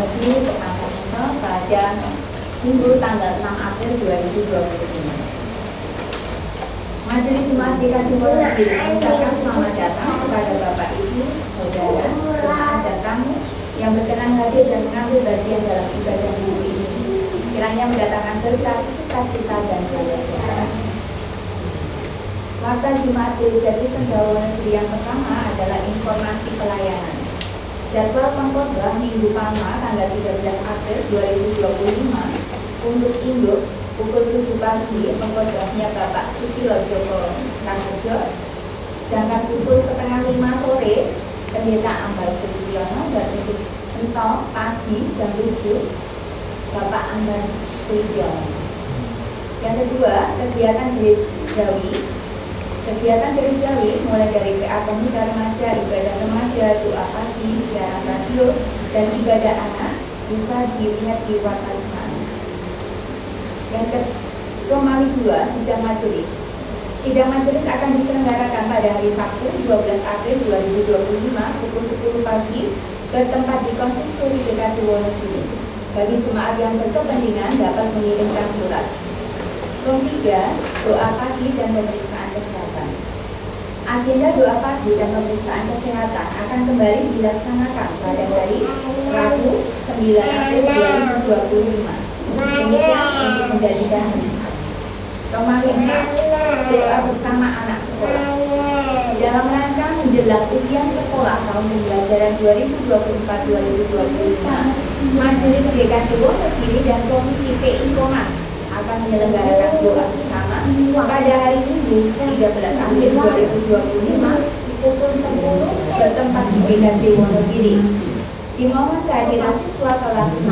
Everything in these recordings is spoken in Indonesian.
Wonogiri Kecamatan pada Minggu tanggal 6 April 2025. Majelis Jemaat GKJ Wonogiri mengucapkan selamat datang kepada Bapak Ibu, Saudara, jemaat dan tamu yang berkenan hadir dan mengambil bagian dalam ibadah minggu ini. Kiranya mendatangkan berkat, sukacita dan kebahagiaan. Warta Jemaat Gereja Kristen Jawa Wonogiri yang pertama adalah informasi pelayanan. Jadwal pengkhotbah Minggu Palma tanggal 13 April 2025 untuk induk pukul 7 pagi pengkhotbahnya Bapak Susilo Joko Praharjo, sedangkan pukul setengah 5 sore Pendeta Ambal Sulistiono, dan untuk mentok pagi jam 7 Bapak Ambal Sulistiono. Yang kedua, kegiatan gerejawi mulai dari PA Pemuda Remaja, ibadah remaja, doa pagi, siaran radio, dan ibadah anak bisa dilihat di Warta Jemaat. Yang Romawi 2, sidang majelis. Sidang majelis akan diselenggarakan pada hari Sabtu 12 April 2025 pukul 10 pagi bertempat di Konsistori GKJ Wonogiri. Bagi jemaat yang berkepentingan dapat mengirimkan surat. Rom 3, doa pagi dan pemeriksaan kesehatan. Agenda doa pagi dan pemeriksaan kesehatan akan kembali dilaksanakan pada hari Rabu 9 April 2025. Demikian untuk menjadikan misal. Romawi 4, doa bersama anak sekolah. Dalam rangka menjelang ujian sekolah tahun pembelajaran 2024-2025, Majelis GKJ Wonogiri dan Komisi PI Komas akan menyelenggarakan doa bersama pada hari Minggu 13 April 2025 pukul 10 bertempat di GKJ Wonogiri. Di momen kehadiran siswa kelas 6,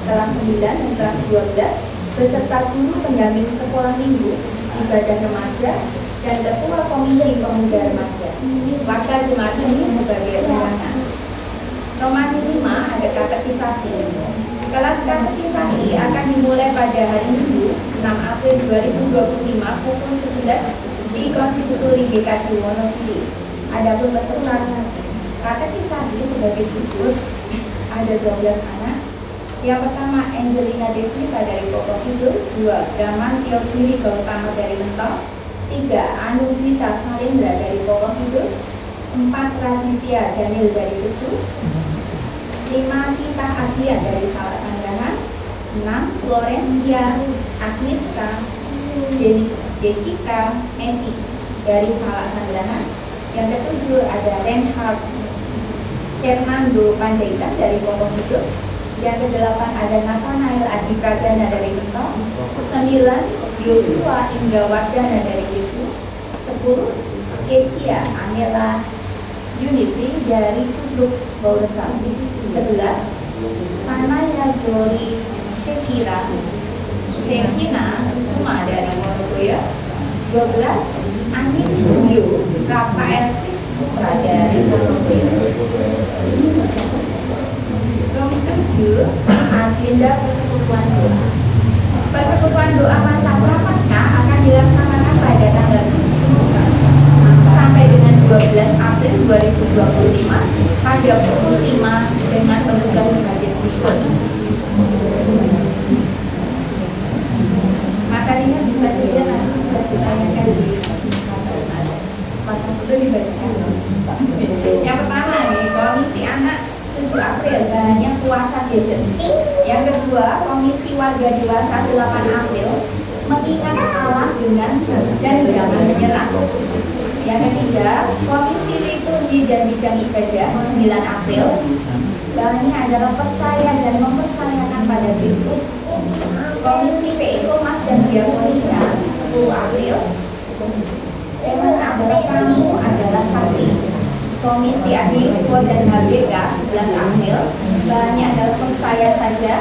kelas 9, dan kelas 12 beserta guru pendamping sekolah minggu, ibadah remaja, dan ketua komisi pemuda remaja. Wakil jemaat ini sebagai undangan. Romawi 5 ada katekisasi. Kelas katekisasi akan dimulai pada hari Minggu 6 April 2025 pukul 11 di Konsistori GKJ Wonogiri. Adapun peserta katekisasi sebagai berikut, ada 12 anak. Yang pertama Angelina Deswita dari Pokok Kidul, 2 Braman Teogiri Gautama dari Mentol, 3 Anugrita Salendra dari Pokok Kidul, 4 Raditya Daniel dari Tutu, 5 Tita Adrian dari Salak Sanggahan, 6 Florencia Agnieszka Jessica Messi dari Salak Sanggahan. Yang ketujuh ada Reinhard Fernando Panjaitan dari Pokok Kidul. Yang kedelapan ada Nathanael Adi Pradana dari Mentol, 9 Yosua Indrawardana dari Wiku, 10 Kesia Anela Unity dari Cubluk Bauresam, 11 Panaya Dori Sekina Kusuma dari Wonogoyo, 12 Anin Julio Rafael Kris Putra dari Wonogoyo. Rom 7, agenda persekutuan doa. Persekutuan doa masa prapaskah akan dilaksanakan pada tanggal 7 sampai dengan 12 April 2025 pada pukul 5 dengan petugas sebagai berikut. Materinya bisa dilihat, nanti bisa ditanyakan di foto dibacakan. Yang pertama nih, Komisi Anak 7 April bahannya puasa gadget. Yang kedua, Komisi Warga Dewasa 8 April mengingat Allah dengan dan jangan menyerah. Yang ketiga, Komisi Liturgi dan Bidang Ibadah 9 April bahannya adalah percaya dan mempercayakan pada Kristus. Komisi PI Komas dan Diakonia 10 April tema adalah kamu adalah saksi. Komisi Agriswo dan HBK 11 April bahannya adalah percaya saja.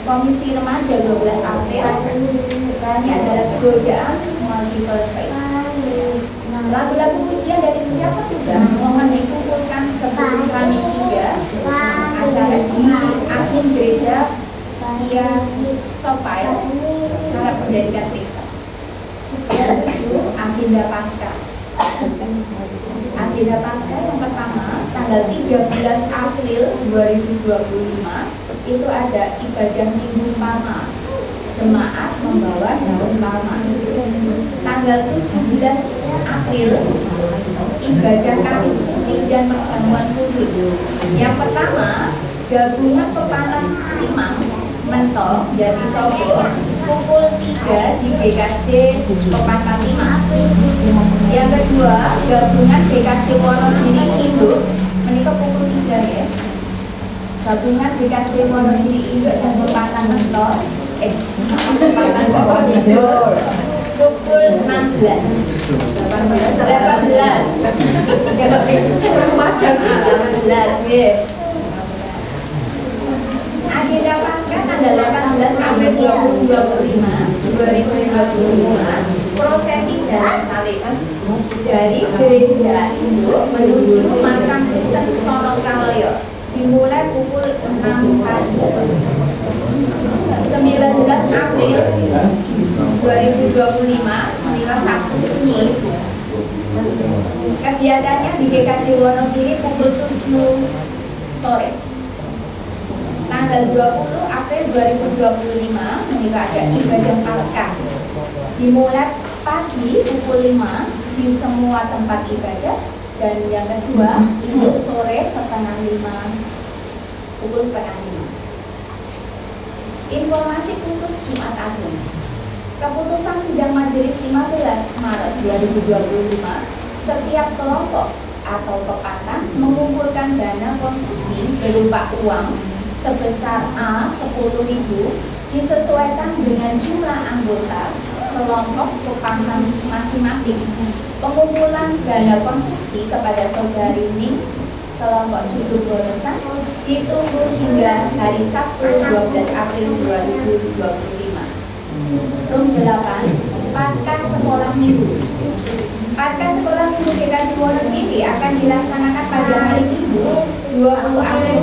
Komisi Remaja 12 April bahannya adalah godaan multiple choice. Lagu-lagu pujian dari siapa juga mohon dikumpulkan sebelum kami 3 acara komisi admin gereja Ia Sopai harap menjadikan pesta. Yang 7 agenda Paskah. Agenda Paskah yang pertama tanggal 13 April 2025 itu ada ibadah Minggu Palma, jemaat membawa daun palma. Tanggal 17 April ibadah Kamis Putih dan perjamuan kudus. Yang pertama, gabungan pepanan imam mentok dari Sobo pukul 3 di GKJ Pepatah 5. Yang kedua, gabungan GKJ Wonogiri Induk menikah pukul 3 ya. Gabungan GKJ Wonogiri Induk dan Pepatah mentok Pepatah Bawah Tidur pukul 16. 18 ya. Agenda Paskah tanggal 18 April 2025 prosesi jalan salib dari gereja Induk menuju makam Kristen Sono Kaloyo dimulai pukul 6 pagi. 19 April 2025 menikah Sabtu Sunyi. Kegiatannya di GKJ Wonogiri pukul 7 sore. Tanggal 20 April 2025 menikah ada ibadah Paskah. Dimulai pagi pukul 5 di semua tempat ibadah, dan yang kedua Induk sore setengah 5 pukul setengah 5. Informasi khusus Jumat Agung. Keputusan sidang majelis 15 Maret 2025, setiap kelompok atau pepatah mengumpulkan dana konsumsi berupa uang sebesar A 10.000 disesuaikan dengan jumlah anggota kelompok pepatah masing-masing. Pengumpulan dana konsumsi kepada saudari Ning kelompok Judul Goresan ditunggu hingga hari Sabtu 12 April 2025. Room 8, Paskah Sekolah Minggu. Paskah Sekolah Minggu GKJ Wonogiri akan dilaksanakan pada hari Minggu 20 April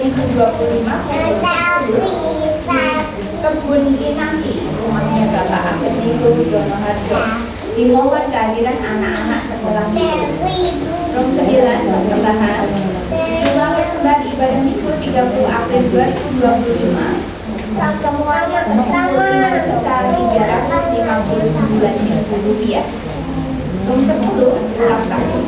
2025 Kebun Kinanti, rumahnya Bapak Ahmed Niko Donoharjo. Dimohon kehadiran anak-anak sekolah minggu. Room 9, persembahan. Jumlah persembahan ibadah minggu 30 April 2025 semuanya terkumpul Rp5.359.000. Room 10, ulang tahun.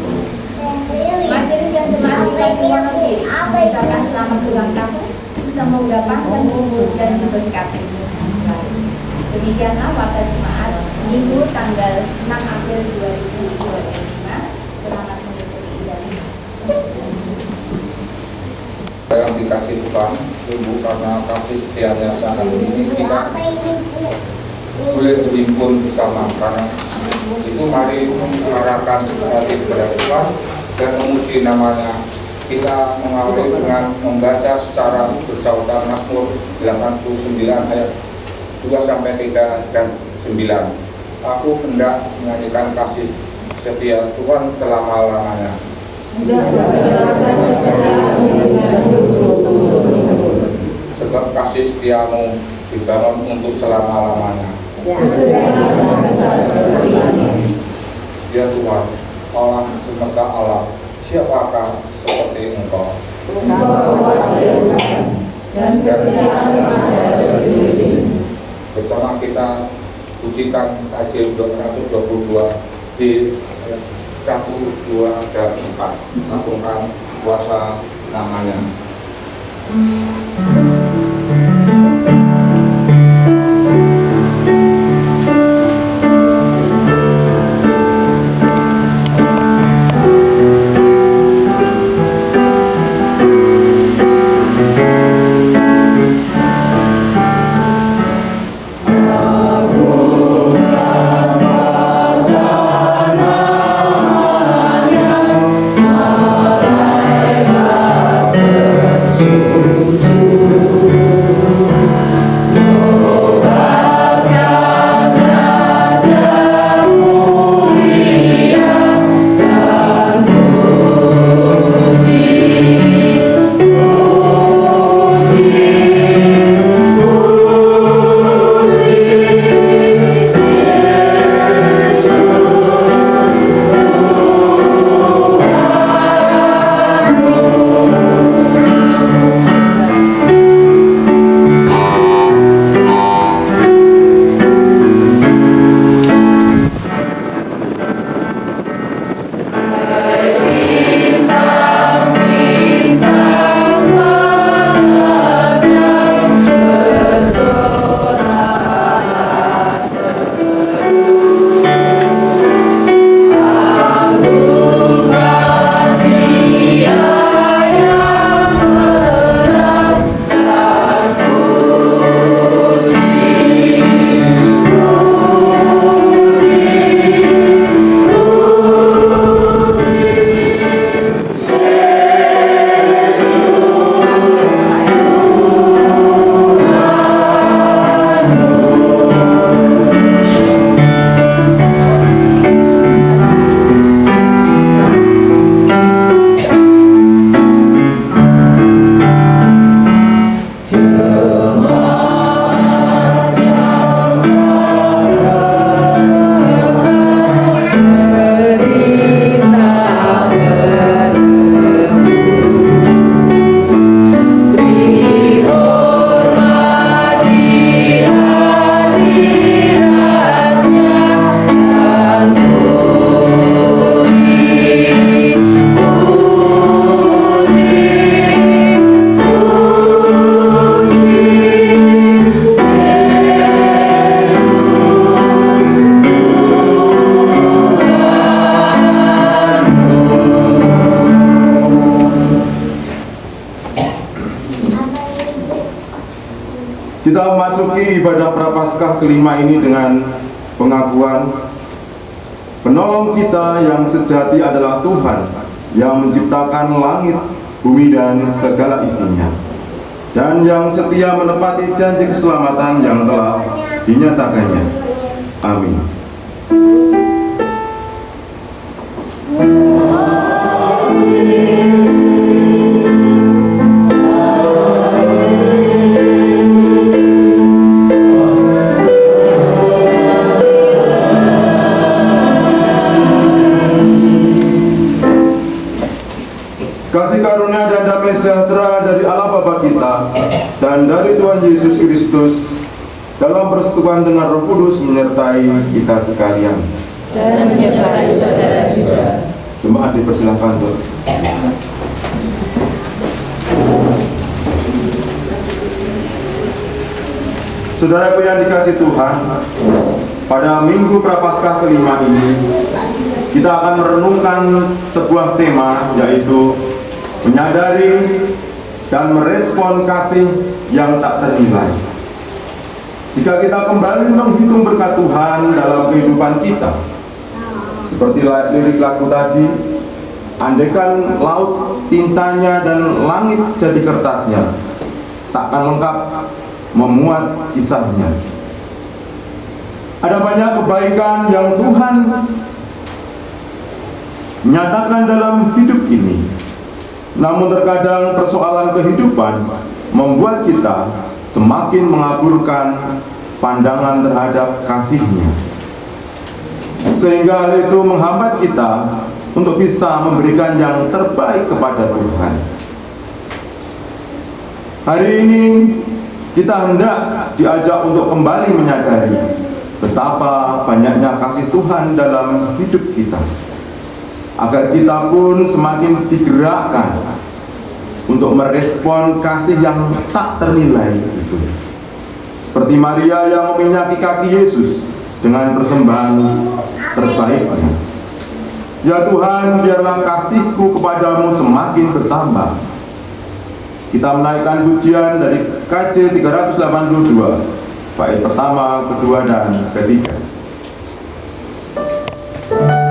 Majelis dan jemaat GKJ Wonogiri mengucapkan selamat ulang tahun. Semoga panjang umur dan diberkati. Demikianlah warta jemaat Minggu tanggal 6 April 2025. Selamat mengikuti ibadah. Yang dikasih Tuhan, sungguh karena kasih setianya sangat ini kita boleh berhimpun bersama, karena itu mari mengarahkan hati kepada Tuhan dan memuji namanya. Kita mengawali dengan membaca secara bersautan Mazmur 89 ayat 2-3 dan 9. Aku hendak menyanyikan kasih setia Tuhan selama-lamanya. Hendak memperkenalkan kesetiaanmu dengan hidupku. Sebab kasih setiamu dibangun untuk selama-lamanya. Kesetiaanmu kekal selamanya. Ya Tuhan, Allah semesta alam, siapakah seperti Engkau? Engkau kuat dan kesetiaanmu ada bersih. Bersama kita pujikan Tajil 222 di 1, 2, dan 4. Agungkan kuasa namanya. Suci Kita memasuki ibadah Prapaskah kelima ini dengan pengakuan penolong kita yang sejati adalah Tuhan yang menciptakan langit, bumi dan segala isinya, dan yang setia menepati janji keselamatan yang telah dinyatakannya. Amin. Kasih karunia dan damai sejahtera dari Allah Bapa kita dan dari Tuhan Yesus Kristus dalam persekutuan dengan Roh Kudus menyertai kita sekalian. Dan menyertai saudara juga. Jemaat dipersilahkan untuk Saudaraku yang dikasih Tuhan, pada Minggu Prapaskah kelima ini kita akan merenungkan sebuah tema, yaitu menyadari dan merespon kasih yang tak ternilai. Jika kita kembali menghitung berkat Tuhan dalam kehidupan kita, seperti lirik lagu tadi, andaikan laut tintanya dan langit jadi kertasnya, takkan lengkap memuat kisahnya. Ada banyak kebaikan yang Tuhan nyatakan dalam hidup ini. Namun terkadang persoalan kehidupan membuat kita semakin mengaburkan pandangan terhadap kasih-Nya, sehingga hal itu menghambat kita untuk bisa memberikan yang terbaik kepada Tuhan. Hari ini kita hendak diajak untuk kembali menyadari betapa banyaknya kasih Tuhan dalam hidup kita, agar kita pun semakin digerakkan untuk merespon kasih yang tak ternilai itu. Seperti Maria yang meminyaki kaki Yesus dengan persembahan terbaiknya. Ya Tuhan, biarlah kasih-Ku kepadamu semakin bertambah. Kita menaikkan pujian dari KJ 382, bait pertama, kedua, dan ketiga. Ku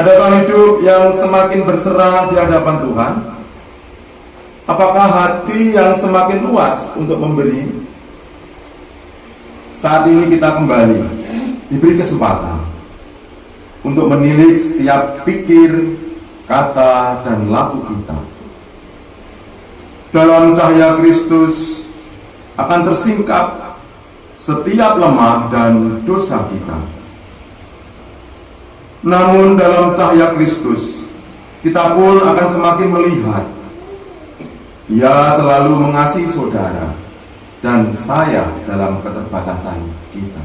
Adakah hidup yang semakin berserah di hadapan Tuhan? Apakah hati yang semakin luas untuk memberi? Saat ini kita kembali diberi kesempatan untuk menilik setiap pikir, kata, dan laku kita. Dalam cahaya Kristus akan tersingkap setiap lemah dan dosa kita. Namun dalam cahaya Kristus, kita pun akan semakin melihat Ia selalu mengasihi saudara dan saya dalam keterbatasan kita,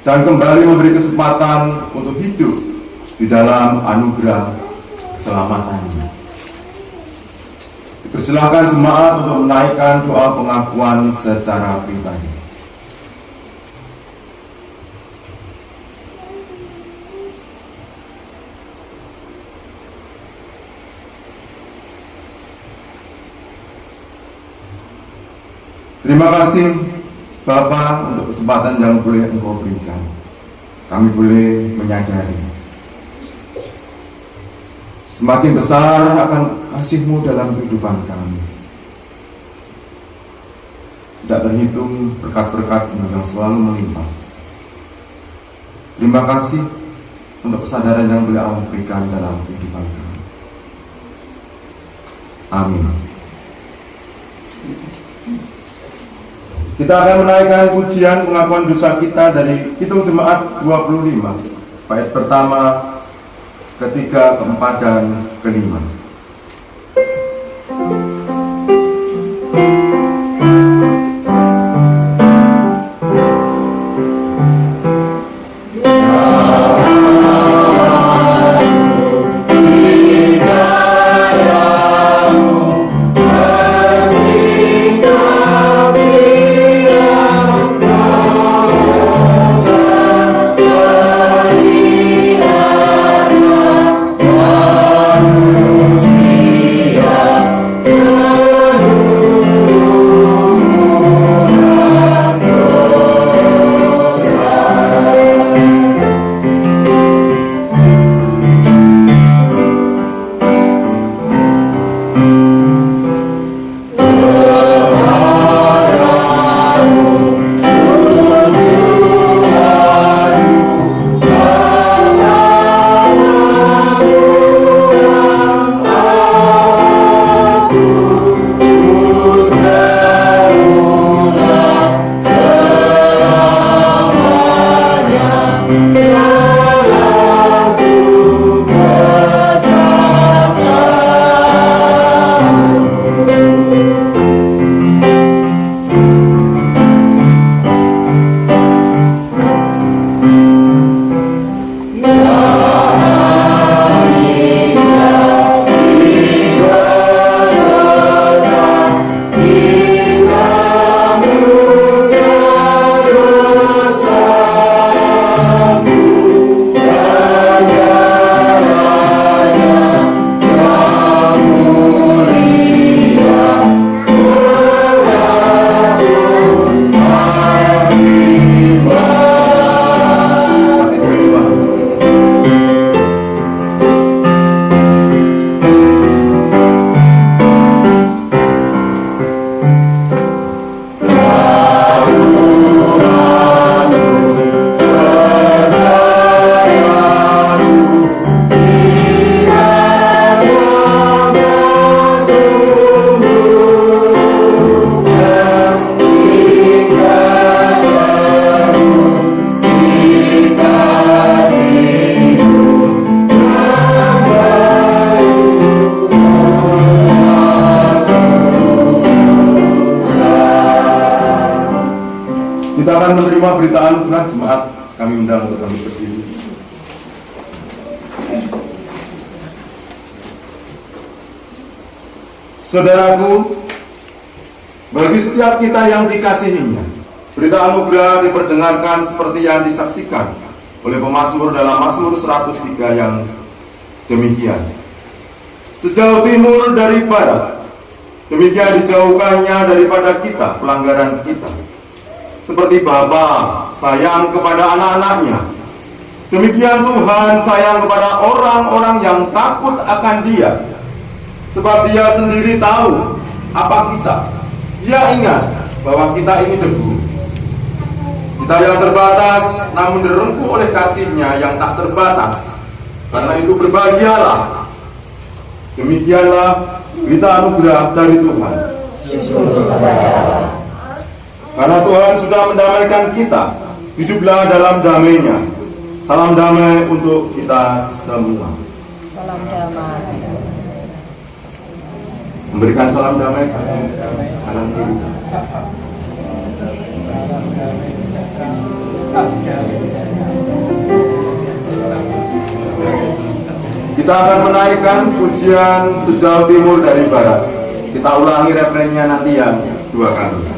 dan kembali memberi kesempatan untuk hidup di dalam anugerah keselamatannya. Dipersilahkan jemaat untuk menaikkan doa pengakuan secara pribadi. Terima kasih Bapa untuk kesempatan yang boleh Engkau berikan. Kami boleh menyadari semakin besar akan kasih-Mu dalam kehidupan kami. Tidak terhitung berkat-berkat yang selalu melimpah. Terima kasih untuk kesadaran yang boleh Allah berikan dalam kehidupan kami. Amin. Kita akan menaikkan pujian pengakuan dosa kita dari Hitung Jemaat 25, bait pertama, ketiga, keempat, dan kelima. Kita akan menerima berita anugerah jemaat. Kami undang untuk kami berdiri. Saudaraku, bagi setiap kita yang dikasihinya, berita anugerah diperdengarkan seperti yang disaksikan oleh pemazmur dalam Mazmur 103 yang demikian. Sejauh timur dari barat, demikian dijauhkannya daripada kita pelanggaran kita. Seperti Bapa sayang kepada anak-anaknya, Demikian Tuhan sayang kepada orang-orang yang takut akan Dia, sebab Dia sendiri tahu apa kita. Dia ingat bahwa kita ini debu. Kita yang terbatas, namun direngkuh oleh kasih-Nya yang tak terbatas. Karena itu berbahagialah. Demikianlah berita anugerah dari Tuhan. Karena Tuhan sudah mendamaikan kita, hiduplah dalam damai-Nya. Salam damai untuk kita semua. Salam damai. Memberikan salam damai kanan kiri. Kita akan menaikkan pujian sejauh timur dari barat. Kita ulangi refrennya nanti yang 2 kali.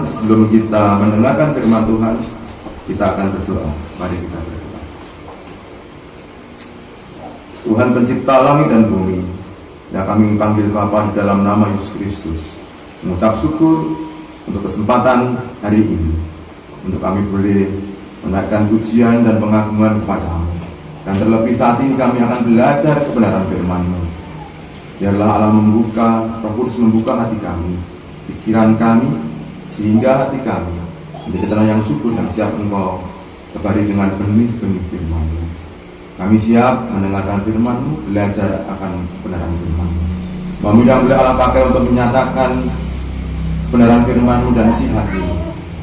Sebelum kita mendengarkan firman Tuhan, kita akan berdoa. Mari kita berdoa. Tuhan pencipta langit dan bumi, yang kami panggil Bapa di dalam nama Yesus Kristus, mengucap syukur untuk kesempatan hari ini, untuk kami boleh menaikkan pujian dan pengagungan kepada-Mu. Dan terlebih saat ini kami akan belajar kebenaran firman-Mu. Biarlah Allah membuka, Roh Kudus membuka hati kami, pikiran kami, sehingga hati kami menjadi tanah yang subur dan siap Engkau tebari dengan benih-benih firman-Mu. Kami siap mendengarkan firman-Mu, belajar akan kebenaran firman-Mu. Mudah-mudahan boleh Allah pakai untuk menyatakan kebenaran firman-Mu dan isi hati.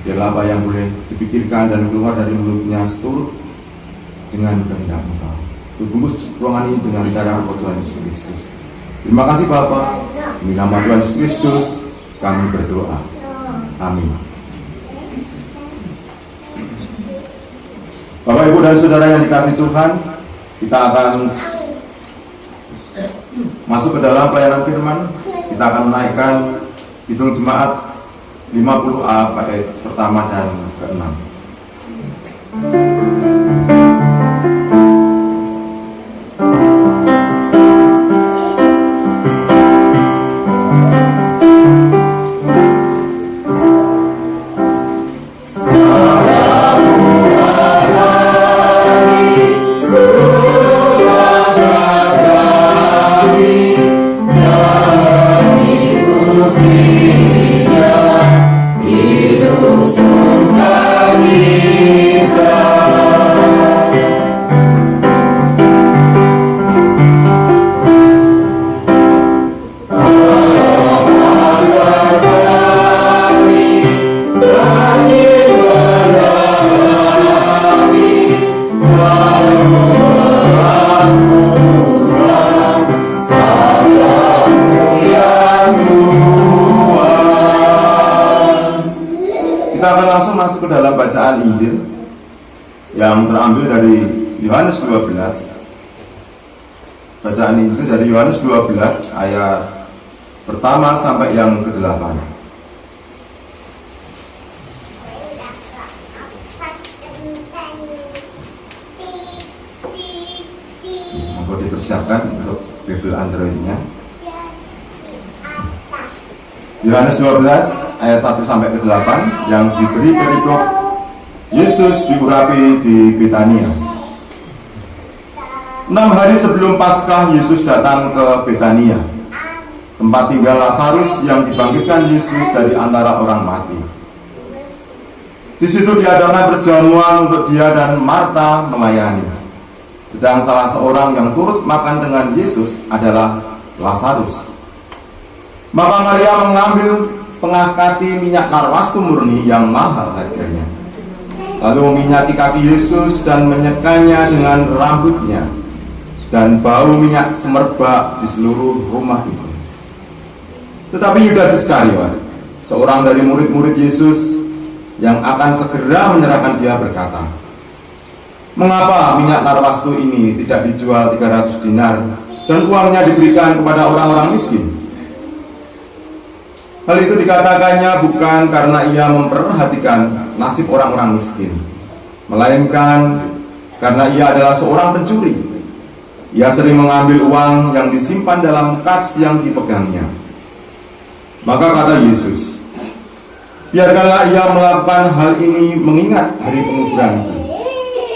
Biarlah apa yang boleh dipikirkan dan keluar dari mulutnya seturut dengan kehendak Engkau. Bungkus ruangan ini dengan darah Tuhan Yesus Kristus. Terima kasih Bapa. Demi nama Tuhan Yesus Kristus kami berdoa. Amin. Bapak, Ibu, dan Saudara yang dikasihi Tuhan, kita akan masuk ke dalam pelayanan firman. Kita akan menaikkan Kidung Jemaat 50A bait pertama dan ke-6. Masuk ke dalam bacaan Injil yang terambil dari Yohanes 12. Bacaan Injil dari Yohanes 12 ayat pertama sampai yang ke-8. Monggo dipersiapkan untuk Bible Androidnya. Yohanes 12 ayat 1 sampai ke 8 yang diberi perikop Yesus diurapi di Betania. 6 hari sebelum Paskah, Yesus datang ke Betania, tempat tinggal Lazarus yang dibangkitkan Yesus dari antara orang mati. Di situ diadakan perjamuan untuk dia dan Marta melayani. Sedang salah seorang yang turut makan dengan Yesus adalah Lazarus. Maka Maria mengambil setengah kati minyak narwastu murni yang mahal harganya, lalu meminyaki kaki Yesus dan menyekanya dengan rambutnya, dan bau minyak semerbak di seluruh rumah itu. Tetapi Yudas Iskariot, seorang dari murid-murid Yesus yang akan segera menyerahkan dia, berkata, "Mengapa minyak narwastu ini tidak dijual 300 dinar dan uangnya diberikan kepada orang-orang miskin?" Hal itu dikatakannya bukan karena ia memperhatikan nasib orang-orang miskin, melainkan karena ia adalah seorang pencuri. Ia sering mengambil uang yang disimpan dalam kas yang dipegangnya. Maka kata Yesus, "Biarkanlah ia melakukan hal ini mengingat hari penguburanku.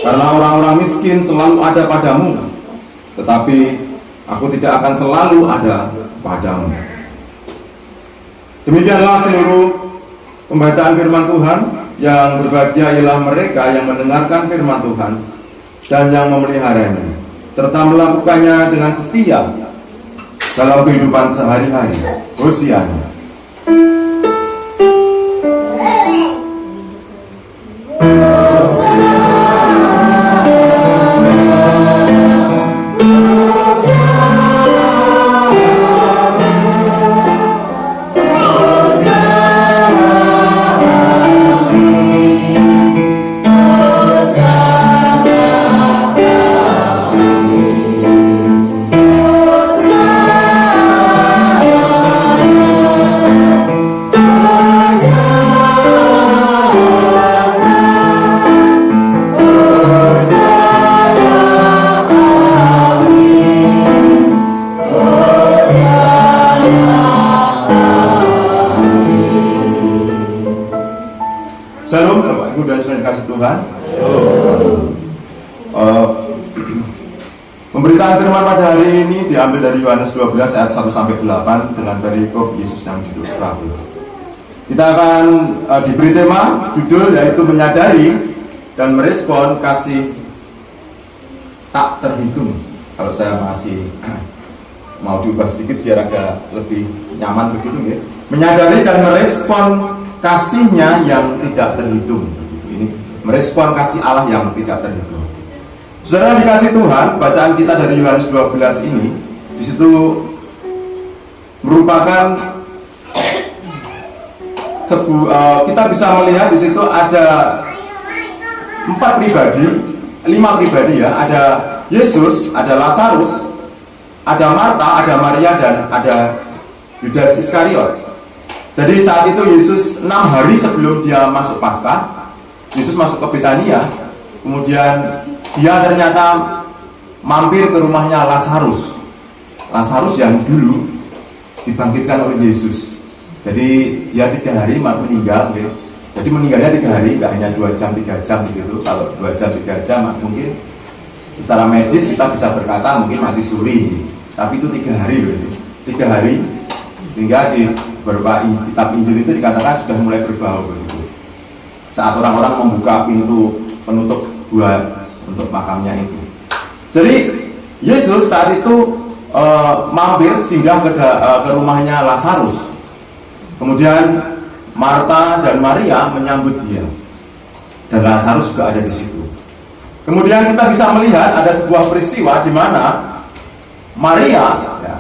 Karena orang-orang miskin selalu ada padamu, tetapi aku tidak akan selalu ada padamu." Demikianlah seluruh pembacaan firman Tuhan. Yang berbahagia ialah mereka yang mendengarkan firman Tuhan dan yang memeliharanya, serta melakukannya dengan setia dalam kehidupan sehari-hari. Hosiana. Pemberitaan firman pada hari ini diambil dari Yohanes 12 ayat 1-8 dengan perikop Yesus yang duduk perahu. Kita akan diberi tema judul yaitu menyadari dan merespon kasih tak terhitung. Kalau saya masih mau diubah sedikit biar agak lebih nyaman begitu ya. Menyadari dan merespon kasihnya yang tidak terhitung. Ini merespon kasih Allah yang tidak terhitung. Saudara dikasih Tuhan, bacaan kita dari Yohanes 12 ini di situ merupakan kita bisa melihat di situ ada 5 pribadi ya, ada Yesus, ada Lazarus, ada Marta, ada Maria, dan ada Yudas Iskariot. Jadi saat itu Yesus 6 hari sebelum dia masuk Paskah, Yesus masuk ke Betania, kemudian dia ternyata mampir ke rumahnya Lazarus yang dulu dibangkitkan oleh Yesus. Jadi dia 3 hari meninggal ya. Jadi meninggalnya 3 hari, nggak hanya 2 jam 3 jam begitu. Kalau 2 jam 3 jam mungkin secara medis kita bisa berkata mungkin mati suri, tapi itu 3 hari loh ini. 3 hari, sehingga di beberapa kitab Injil itu dikatakan sudah mulai berbau begitu. Saat orang-orang membuka pintu penutup gua untuk makamnya itu. Jadi Yesus saat itu mampir singgah ke rumahnya Lazarus. Kemudian Marta dan Maria menyambut dia, dan Lazarus juga ada di situ. Kemudian kita bisa melihat ada sebuah peristiwa di mana Maria, ya,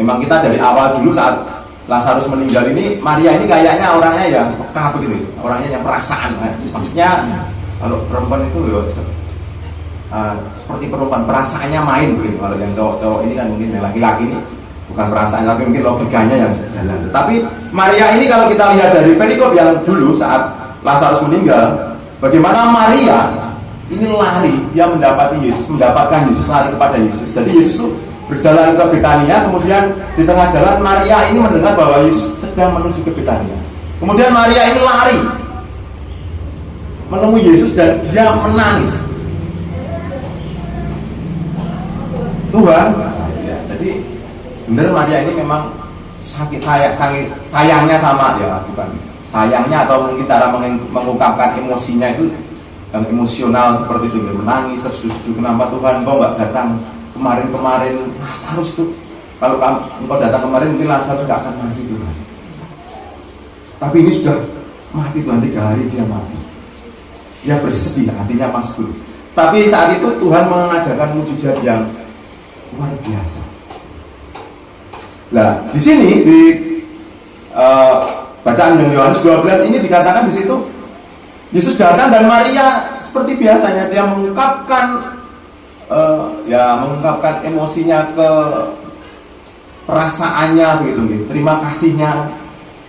memang kita dari awal dulu saat Lazarus meninggal ini, Maria ini kayaknya orangnya yang peka begitu, orangnya yang perasaan. Maksudnya kalau perempuan itu ya seperti perempuan, perasaannya main begitu. Kalau yang cowok-cowok ini kan mungkin yang laki-laki ini bukan perasaan, tapi mungkin logikanya yang jalan. Tetapi Maria ini kalau kita lihat dari perikop yang dulu saat Lazarus meninggal, bagaimana Maria ini lari, dia mendapatkan Yesus, lari kepada Yesus. Jadi Yesus itu berjalan ke Betania, kemudian di tengah jalan Maria ini mendengar bahwa Yesus sedang menuju ke Betania. Kemudian Maria ini lari menemui Yesus dan dia menangis. Tuhan, ya, jadi benar Maria ini memang sayangnya sama ya, bukan sayangnya atau mungkin cara mengungkapkan emosinya itu yang emosional seperti itu, menangis terus kenapa Tuhan kau nggak datang kemarin Lazarus itu, kalau engkau datang kemarin mungkin Lazarus nggak akan mati Tuhan, tapi ini sudah mati Tuhan, 3 hari dia mati. Dia bersedih, hatinya masbul. Tapi saat itu Tuhan mengadakan mujizat yang luar biasa. Nah, di sini di bacaan yang Yohanes 12 ini dikatakan di situ Yesus datang dan Maria seperti biasanya dia mengungkapkan emosinya, ke perasaannya begitu, terima kasihnya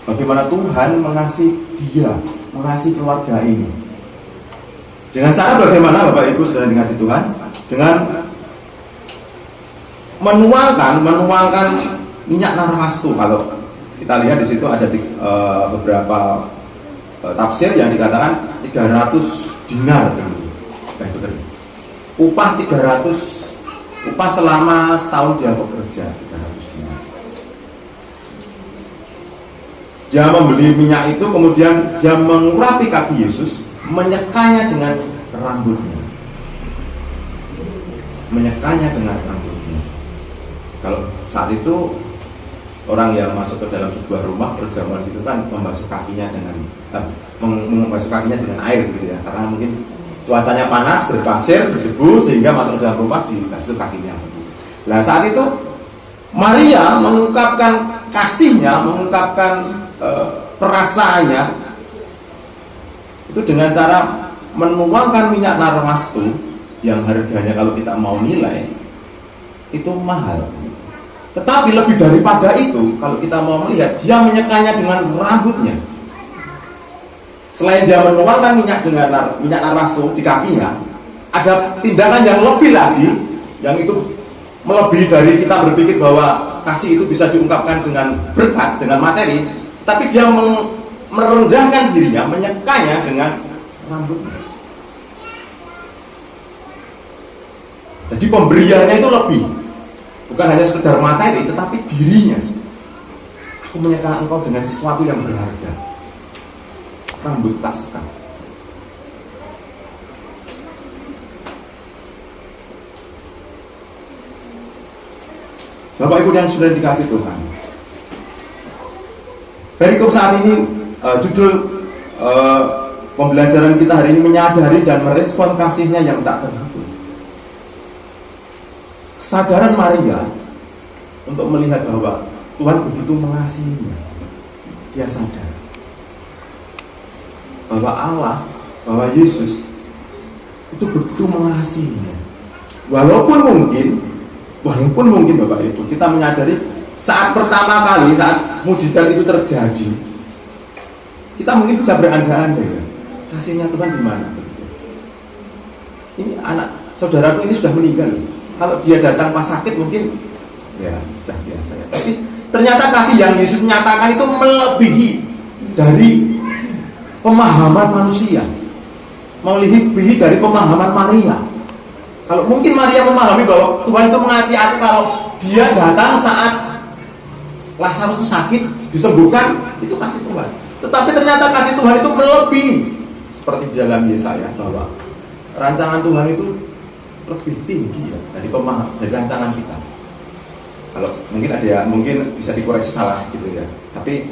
bagaimana Tuhan mengasihi dia, mengasihi keluarga ini. Dengan cara bagaimana Bapak Ibu sudah dikasih Tuhan? Dengan menuangkan minyak narwastu. Kalau kita lihat di situ ada beberapa tafsir yang dikatakan 300 dinar upah 300, upah selama setahun dia bekerja, 300 dinar. Dia membeli minyak itu, kemudian dia mengurapi kaki Yesus, menyekanya dengan rambutnya. Kalau saat itu orang yang masuk ke dalam sebuah rumah perjamuan itu kan membasuh kakinya dengan air gitu ya, karena mungkin cuacanya panas, berpasir, berdebu, sehingga masuk ke dalam rumah dibasuh kakinya. Nah saat itu Maria mengungkapkan kasihnya, mengungkapkan perasaannya itu dengan cara menuangkan minyak narwastu yang harganya kalau kita mau nilai itu mahal. Tetapi lebih daripada itu, kalau kita mau melihat, dia menyekanya dengan rambutnya. Selain dia menuangkan minyak narwastu di kakinya, ada tindakan yang lebih lagi, yang itu melebihi dari kita berpikir bahwa kasih itu bisa diungkapkan dengan berkat, dengan materi. Tapi dia merendahkan dirinya, menyekanya dengan rambutnya. Jadi pemberiannya itu lebih, bukan hanya sekedar materi, tetapi dirinya. Aku menyerahkan engkau dengan sesuatu yang berharga. Rambut tak sekam. Bapak Ibu yang sudah dikasih Tuhan, perikop saat ini judul pembelajaran kita hari ini menyadari dan merespon kasihnya yang tak terhitung. Kesadaran Maria untuk melihat bahwa Tuhan begitu mengasihinya. Dia sadar bahwa Allah, bahwa Yesus itu begitu mengasihinya. Walaupun mungkin Bapak Ibu, kita menyadari saat pertama kali, saat mujizat itu terjadi, kita mungkin bisa berandai-andai ya, kasihnya Tuhan di mana? Ini anak saudaraku ini sudah meninggal. Kalau dia datang pas sakit mungkin ya sudah biasa ya. Tapi ternyata kasih yang Yesus nyatakan itu melebihi dari pemahaman manusia, melebihi dari pemahaman Maria. Kalau mungkin Maria memahami bahwa Tuhan itu mengasihi aku kalau dia datang saat Lazarus itu sakit, disembuhkan, itu kasih Tuhan. Tetapi ternyata kasih Tuhan itu melebihi, seperti di dalam Yesaya, bahwa rancangan Tuhan itu lebih tinggi ya, dari rancangan kita. Kalau mungkin ada, mungkin bisa dikoreksi salah gitu ya. Tapi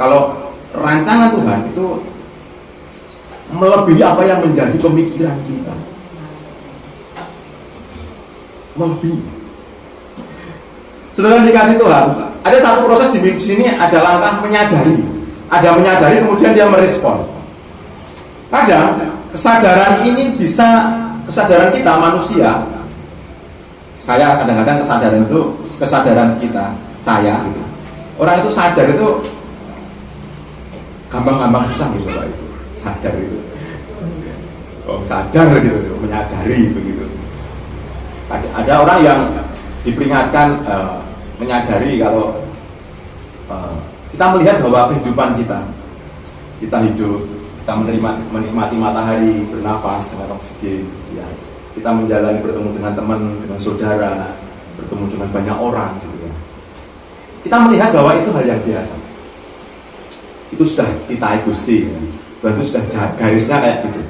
kalau rancangan Tuhan itu melebihi apa yang menjadi pemikiran kita. Melebihi. Saudara dikasih Tuhan, ada satu proses di sini, ada langkah menyadari. Ada menyadari kemudian dia merespon. Kadang kesadaran ini bisa, kesadaran kita manusia, saya kadang-kadang kesadaran kita, saya gitu. Orang itu sadar itu gampang-gampang susah gitu Pak itu. Sadar itu. Sadar gitu, menyadari begitu. Ada orang yang diperingatkan menyadari kalau kita melihat bahwa kehidupan kita hidup, kita menikmati matahari, bernafas dengan oksigen, ya. Kita menjalani, bertemu dengan teman, dengan saudara, bertemu dengan banyak orang gitu ya. Kita melihat bahwa itu hal yang biasa. Itu sudah kita Gusti ya. Tuhan itu sudah garisnya kayak gitu.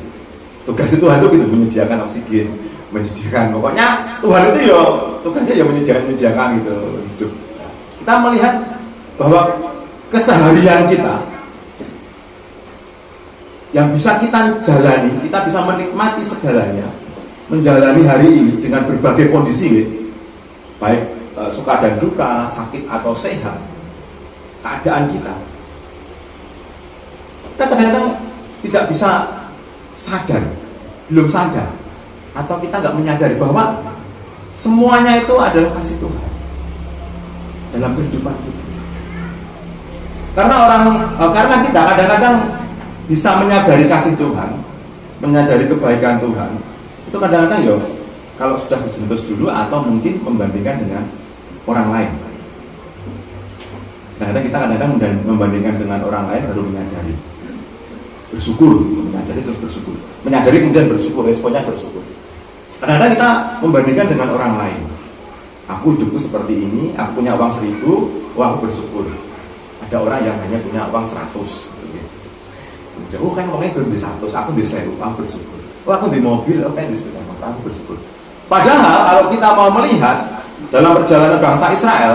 Tugas Tuhan itu gitu, menyediakan oksigen, menyediakan, pokoknya Tuhan itu ya tugasnya ya menyediakan gitu hidup. Kita melihat bahwa keseharian kita yang bisa kita jalani, kita bisa menikmati segalanya, menjalani hari ini dengan berbagai kondisi, baik suka dan duka, sakit atau sehat, keadaan kita kadang-kadang tidak bisa sadar, belum sadar, atau kita nggak menyadari bahwa semuanya itu adalah kasih Tuhan dalam kehidupan kita. Karena kita kadang-kadang bisa menyadari kasih Tuhan, menyadari kebaikan Tuhan, itu kadang-kadang ya kalau sudah berjentos dulu atau mungkin membandingkan dengan orang lain. Kadang-kadang kita membandingkan dengan orang lain baru menyadari. Bersyukur, menyadari terus bersyukur. Menyadari kemudian bersyukur, responnya bersyukur. Kadang-kadang kita membandingkan dengan orang lain. Aku hidupku seperti ini, aku punya uang 1.000, aku bersyukur. Ada orang yang hanya punya uang 100. Kan uangnya belum di 100, aku di 1.000, aku bersyukur. Aku di mobil, aku di sepeda motor, aku bersyukur. Padahal kalau kita mau melihat dalam perjalanan bangsa Israel,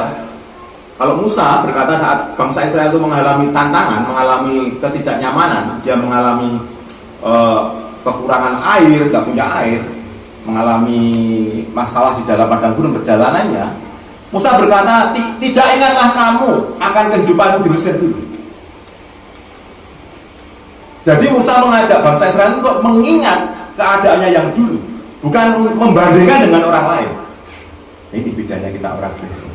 kalau Musa berkata saat bangsa Israel itu mengalami tantangan, mengalami ketidaknyamanan, dia mengalami kekurangan air, gak punya air, mengalami masalah di dalam padang gurun perjalanannya, Musa berkata, tidak ingatlah kamu akan kehidupanmu di Mesir dulu. Jadi Musa mengajak bangsa Israel untuk mengingat keadaannya yang dulu, bukan membandingkan dengan orang lain. Ini bedanya kita orang Kristen.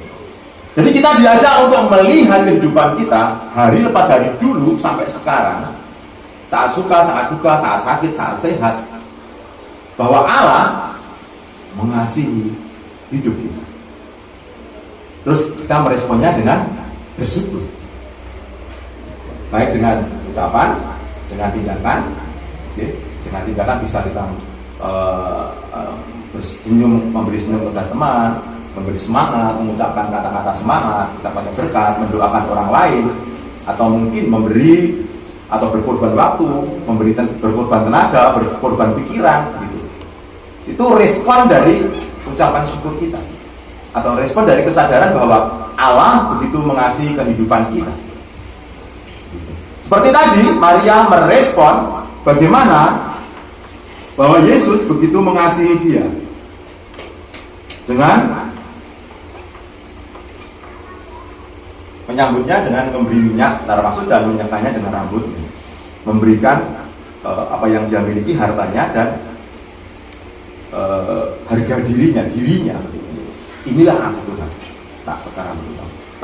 Jadi kita diajak untuk melihat kehidupan kita hari lepas hari dulu sampai sekarang, saat suka, saat duka, saat sakit, saat sehat, bahwa Allah mengasihi hidup kita. Terus kita meresponnya dengan bersyukur, baik dengan ucapan, dengan tindakan. Dengan tindakan bisa kita bersenyum, memberi senyum kepada teman, memberi semangat, mengucapkan kata-kata semangat, kata-kata berkat, mendoakan orang lain, atau mungkin memberi atau berkorban waktu, berkorban tenaga, berkorban pikiran, gitu. Itu respon dari ucapan syukur kita, atau respon dari kesadaran bahwa Allah begitu mengasihi kehidupan kita. Seperti tadi, Maria merespon bagaimana bahwa Yesus begitu mengasihi dia dengan menyambutnya dengan memberi minyak termasuk dan menyekanya dengan rambutnya, memberikan apa yang dia miliki, hartanya dan harga dirinya. Inilah aku Tuhan, tak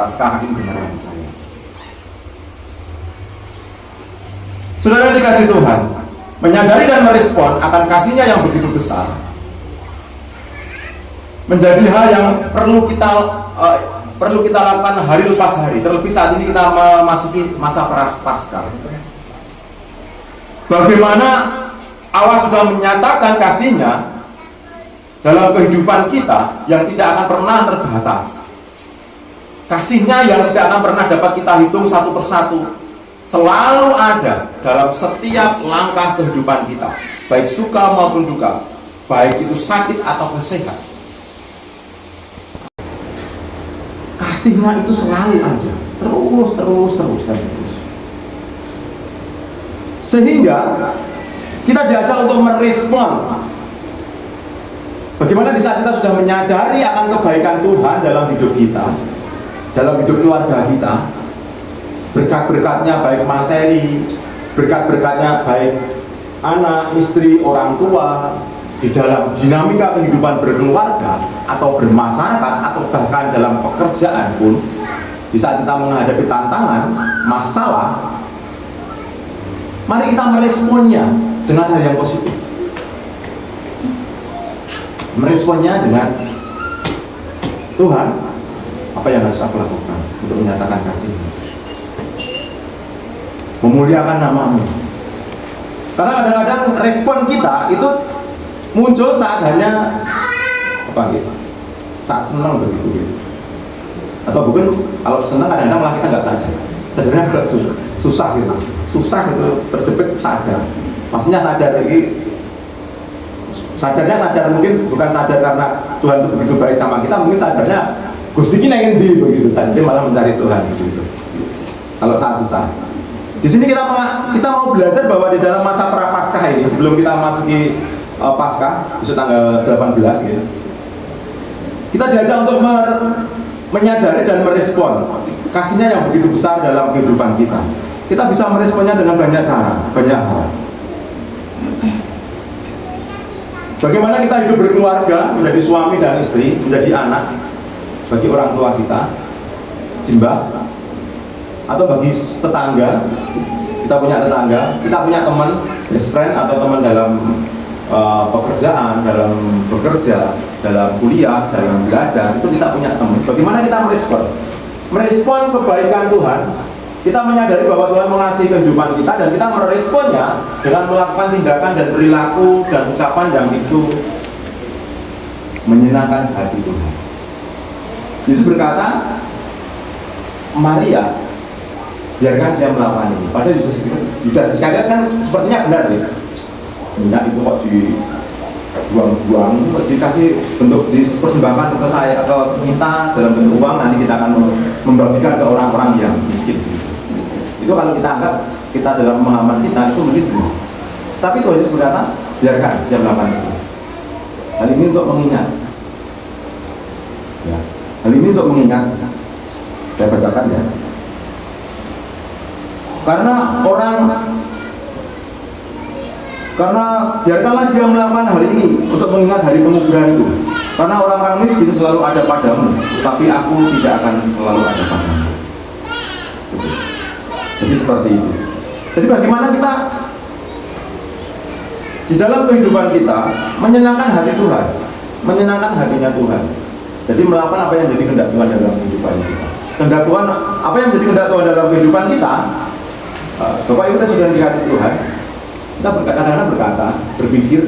sekarang ini benar rambut saya. Saudara dikasih Tuhan, menyadari dan merespon akan kasihnya yang begitu besar menjadi hal yang perlu kita lakukan hari lepas hari. Terlebih saat ini kita memasuki masa Paskah. Bagaimana Allah sudah menyatakan kasihnya dalam kehidupan kita yang tidak akan pernah terbatas. Kasihnya yang tidak akan pernah dapat kita hitung satu persatu, selalu ada dalam setiap langkah kehidupan kita, baik suka maupun duka, baik itu sakit atau sehat. Kasihnya itu selalu ada, terus. Sehingga kita diajak untuk merespon. Bagaimana di saat kita sudah menyadari akan kebaikan Tuhan dalam hidup kita, dalam hidup keluarga kita, berkat-berkatnya baik materi, berkat-berkatnya baik anak, istri, orang tua, di dalam dinamika kehidupan berkeluarga atau bermasyarakat atau bahkan dalam pekerjaan pun, di saat kita menghadapi tantangan, masalah, mari kita meresponnya dengan hal yang positif. Meresponnya dengan, Tuhan, apa yang harus aku lakukan untuk menyatakan kasih, memuliakan nama-Mu. Karena kadang-kadang respon kita itu muncul saat hanya saat senang begitu, atau bukan kalau senang kadang-kadang malah kita nggak sadar. Sadarnya kalau susah itu terjepit sadar. Maksudnya sadarnya sadar mungkin bukan sadar karena Tuhan itu begitu baik sama kita, mungkin sadarnya Gusti ki ingin di begitu saja, malah mencari Tuhan gitu. Kalau saat susah. Di sini kita mau belajar bahwa di dalam masa Prapaskah ini, sebelum kita masuki Paskah, besok tanggal 18 gitu, kita diajak untuk menyadari dan merespon kasihnya yang begitu besar dalam kehidupan kita. Kita bisa meresponnya dengan banyak cara, banyak hal. Bagaimana kita hidup berkeluarga, menjadi suami dan istri, menjadi anak, bagi orang tua kita, simbah, atau bagi tetangga. Kita punya tetangga, kita punya teman, best friend atau teman dalam pekerjaan, dalam bekerja, dalam kuliah, dalam belajar, itu kita punya teman. Bagaimana kita merespon? Merespon kebaikan Tuhan. Kita menyadari bahwa Tuhan mengasihi kehidupan kita dan kita meresponnya dengan melakukan tindakan dan perilaku dan ucapan yang itu menyenangkan hati Tuhan. Yesus berkata, Maria, biarkan dia melakukan ini. Padahal Yudas Iskariot kan sepertinya benar nih. Minyak itu kok dibuang-buang, dikasih bentuk dipersembahkan ke saya, ke kita dalam bentuk uang, nanti kita akan membagikan ke orang-orang yang miskin. Itu kalau kita anggap kita dalam pemahaman kita itu mungkin benar. Tapi Tuhan Yesus berkata, biarkan dia melakukan itu. Hal ini untuk mengingat. Ya, hal ini untuk mengingat. Saya bacakan ya. Karena biarkanlah dia melakukan hal ini untuk mengingat hari penguburan itu. Karena orang-orang miskin selalu ada padamu, tapi aku tidak akan selalu ada padamu. Jadi seperti itu. Jadi bagaimana kita di dalam kehidupan kita menyenangkan hati Tuhan, menyenangkan hatinya Tuhan. Jadi melakukan apa yang menjadi kehendak Tuhan dalam kehidupan kita. Kehendak Tuhan, apa yang menjadi kehendak Tuhan dalam kehidupan kita? Bapak Ibu kita sudah dikasih Tuhan. Kita kadang-kadang berkata, berpikir,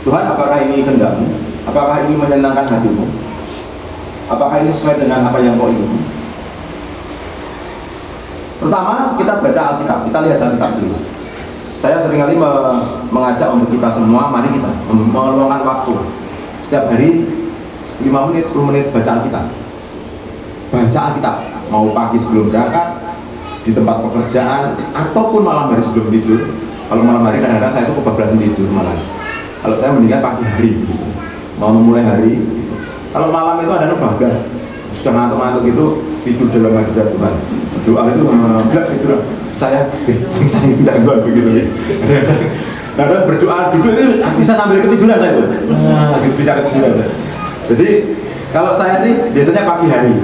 Tuhan apakah ini kehendak-Mu? Apakah ini menyenangkan hatimu? Apakah ini sesuai dengan apa yang kau ingini? Pertama, kita baca Alkitab, kita lihat Alkitab dulu. Saya seringkali mengajak untuk kita semua, mari kita meluangkan waktu setiap hari 5 menit, 10 menit baca Alkitab. Baca Alkitab, mau pagi sebelum berangkat, di tempat pekerjaan, ataupun malam hari sebelum tidur. Kalau malam hari kadang-kadang saya itu kebablasan tidur malam. Kalau saya mendingan pagi hari, gitu. Mau memulai hari. Gitu. Kalau malam itu ada bablas, sudah ngantuk-ngantuk itu tidur dalam hadirat Tuhan. Doa itu bilang tidur. Saya tidak buat begitu. Kadang berdoa duduk itu bisa sambil ketiduran saya itu. Bisa ketiduran. Jadi kalau saya sih biasanya pagi hari.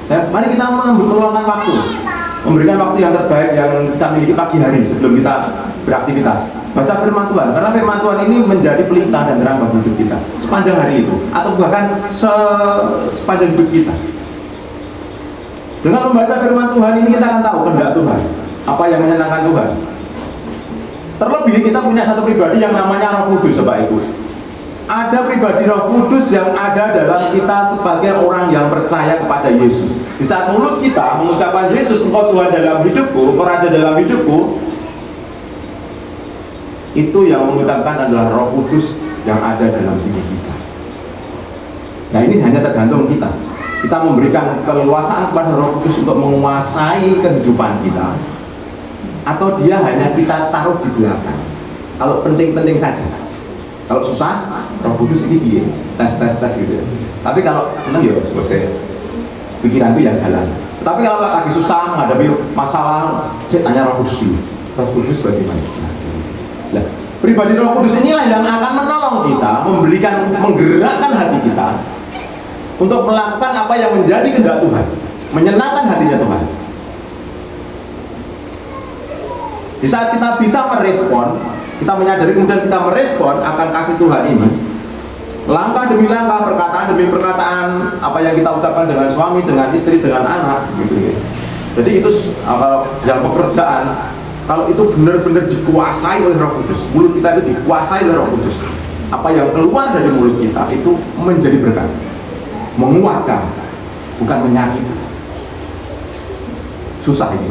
Mari kita meluangkan waktu, memberikan waktu yang terbaik yang kita miliki pagi hari sebelum kita beraktivitas. Baca firman Tuhan, karena firman Tuhan ini menjadi pelita dan terang bagi hidup kita sepanjang hari itu, atau bahkan sepanjang hidup kita. Dengan membaca firman Tuhan ini kita akan tahu kehendak Tuhan, apa yang menyenangkan Tuhan. Terlebih kita punya satu pribadi yang namanya Roh Kudus, Bapak Ibu. Ada pribadi Roh Kudus yang ada dalam kita sebagai orang yang percaya kepada Yesus. Di saat mulut kita mengucapkan Yesus, Engkau Tuhan dalam hidupku, Engkau Raja dalam hidupku, itu yang mengucapkan adalah Roh Kudus yang ada dalam diri kita. Nah, ini hanya tergantung kita. Kita memberikan keleluasaan kepada Roh Kudus untuk menguasai kehidupan kita, atau dia hanya kita taruh di belakang. Kalau penting-penting saja. Kalau susah, Roh Kudus ini dia tes gitu. Tapi kalau senang ya selesai. Pikiranku yang jalan. Tapi kalau lagi susah menghadapi masalah, saya tanya Roh Kudus dulu. Roh Kudus bagaimana? Nah, pribadi Roh Kudus inilah yang akan menolong kita, menggerakkan hati kita untuk melakukan apa yang menjadi kehendak Tuhan, menyenangkan hatinya Tuhan. Di saat kita bisa merespon, kita menyadari kemudian kita merespon akan kasih Tuhan ini, langkah demi langkah, perkataan demi perkataan, apa yang kita ucapkan dengan suami, dengan istri, dengan anak, gitu. Jadi itu kalau dalam pekerjaan, kalau itu benar-benar dikuasai oleh Roh Kudus, mulut kita itu dikuasai oleh Roh Kudus, apa yang keluar dari mulut kita itu menjadi berkat, menguatkan, bukan menyakiti. Susah ini.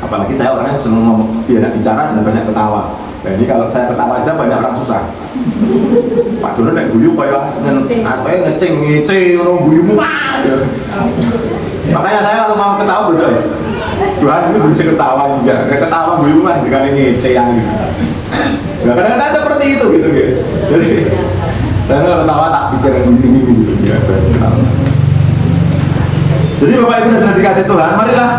Apalagi saya orangnya senang ngomong, banyak bicara dan banyak ketawa. Nah, ini kalau saya ketawa aja banyak orang susah. Pak Dono nek guyu kayak ngeceng guyumu. Makanya saya kalau mau ketawa berdoa, Tuhan ini bisa ketawa juga, ketawa guyu lah dengan ngeceng gitu. Nah, kadang-kadang seperti itu gitu. Jadi saya kalau ketawa tak pikir ini gitu. Jadi Bapak Ibu sudah dikasih Tuhan, marilah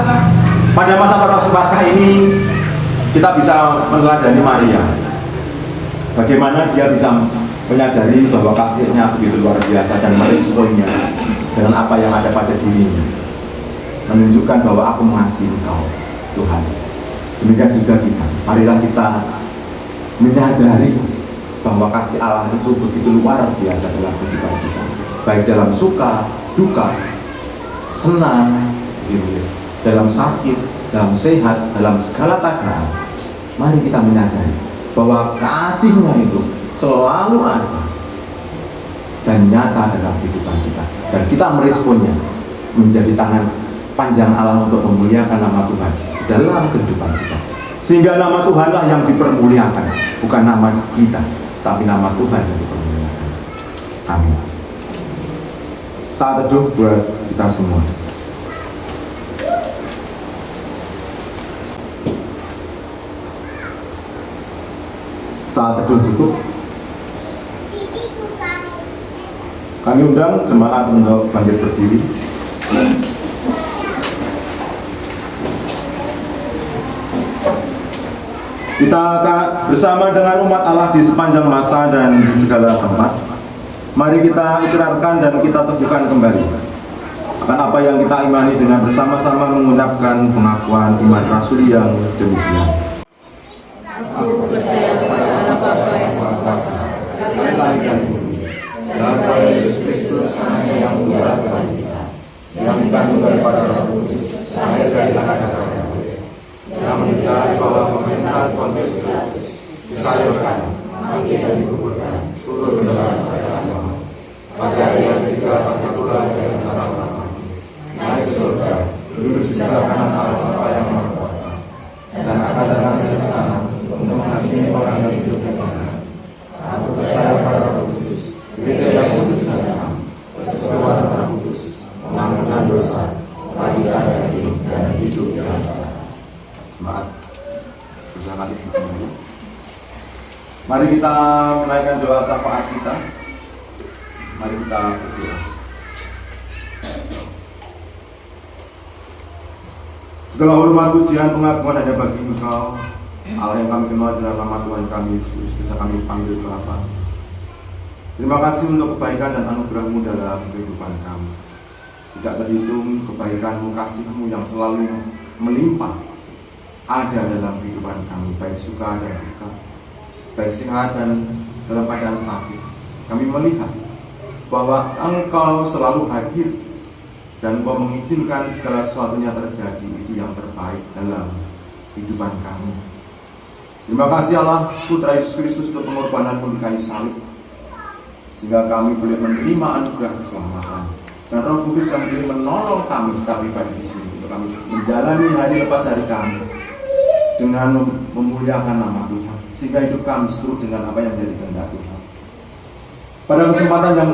pada masa Paskah ini kita bisa meneladani Maria. Bagaimana dia bisa menyadari bahwa kasihnya begitu luar biasa dan meresponnya dengan apa yang ada pada dirinya, menunjukkan bahwa aku mengasihi Engkau Tuhan. Demikian juga kita, marilah kita menyadari bahwa kasih Allah itu begitu luar biasa dalam kehidupan kita, baik dalam suka, duka, senang, gitu, dalam sakit, dalam sehat, dalam segala keadaan. Mari kita menyadari bahwa kasih-Nya itu selalu ada dan nyata dalam kehidupan kita, dan kita meresponnya menjadi tangan panjang Allah untuk memuliakan nama Tuhan dalam kehidupan kita, sehingga nama Tuhanlah yang dipermuliakan, bukan nama kita, tapi nama Tuhan yang dipermuliakan. Amin. Saat teduh buat kita semua. Saat teduh cukup. Kami undang jemaat untuk bangkit berdiri. Kita akan bersama dengan umat Allah di sepanjang masa dan di segala tempat. Mari kita ikrarkan dan kita teguhkan kembali akan apa yang kita imani dengan bersama-sama mengucapkan pengakuan iman rasuli yang demikian. Aku percaya kepada Allah Bapa yang Maha Kuasa, Tuhan langit dan bumi, dan kepada Yesus Kristus anaknya yang tunggal Tuhan kita, yang dikandung daripada Roh Kudus, lahir dari anak Daud, yang meninggal di bawah pemerintahan Pontius Pilatus, disalibkan, mati dan dikuburkan, turun sebelah kanan Allah Bapa yang Maha Kuasa, dan akan datang ke sana untuk menghakimi orang yang hidup dan mati. Aku percaya pada Roh Kudus, gereja yang kudus dan damai, persekutuan Roh Kudus, pengampunan dosa, panggilan daging dan hidup yang kekal. Semangat bersama ibu. Mari kita menaikkan doa syafaat kita. Mari kita berdoa. Segala hormat, pujian, pengakuan hanya bagi Engkau, Allah yang kami kenal dalam nama Tuhan kami Yesus Kristus, bisa kami panggil Bapa. Terima kasih untuk kebaikan dan anugerah-Mu dalam kehidupan kami. Tidak terhitung kebaikan-Mu, kasih-Mu yang selalu melimpah ada dalam kehidupan kami, baik suka dan duka, baik sehat dan dalam keadaan sakit. Kami melihat bahwa Engkau selalu hadir dan Engkau mengizinkan segala sesuatunya terjadi, itu yang terbaik dalam kehidupan kami. Terima kasih Allah Putra Yesus Kristus untuk pengorbanan-Mu di kayu salib, sehingga kami boleh menerima anugerah keselamatan, dan Roh Kudus yang boleh menolong kami setiap pribadi di sini untuk kami menjalani hari lepas hari kami dengan memuliakan nama Tuhan, sehingga hidup kami seturut dengan apa yang menjadi kehendak Tuhan. Pada kesempatan yang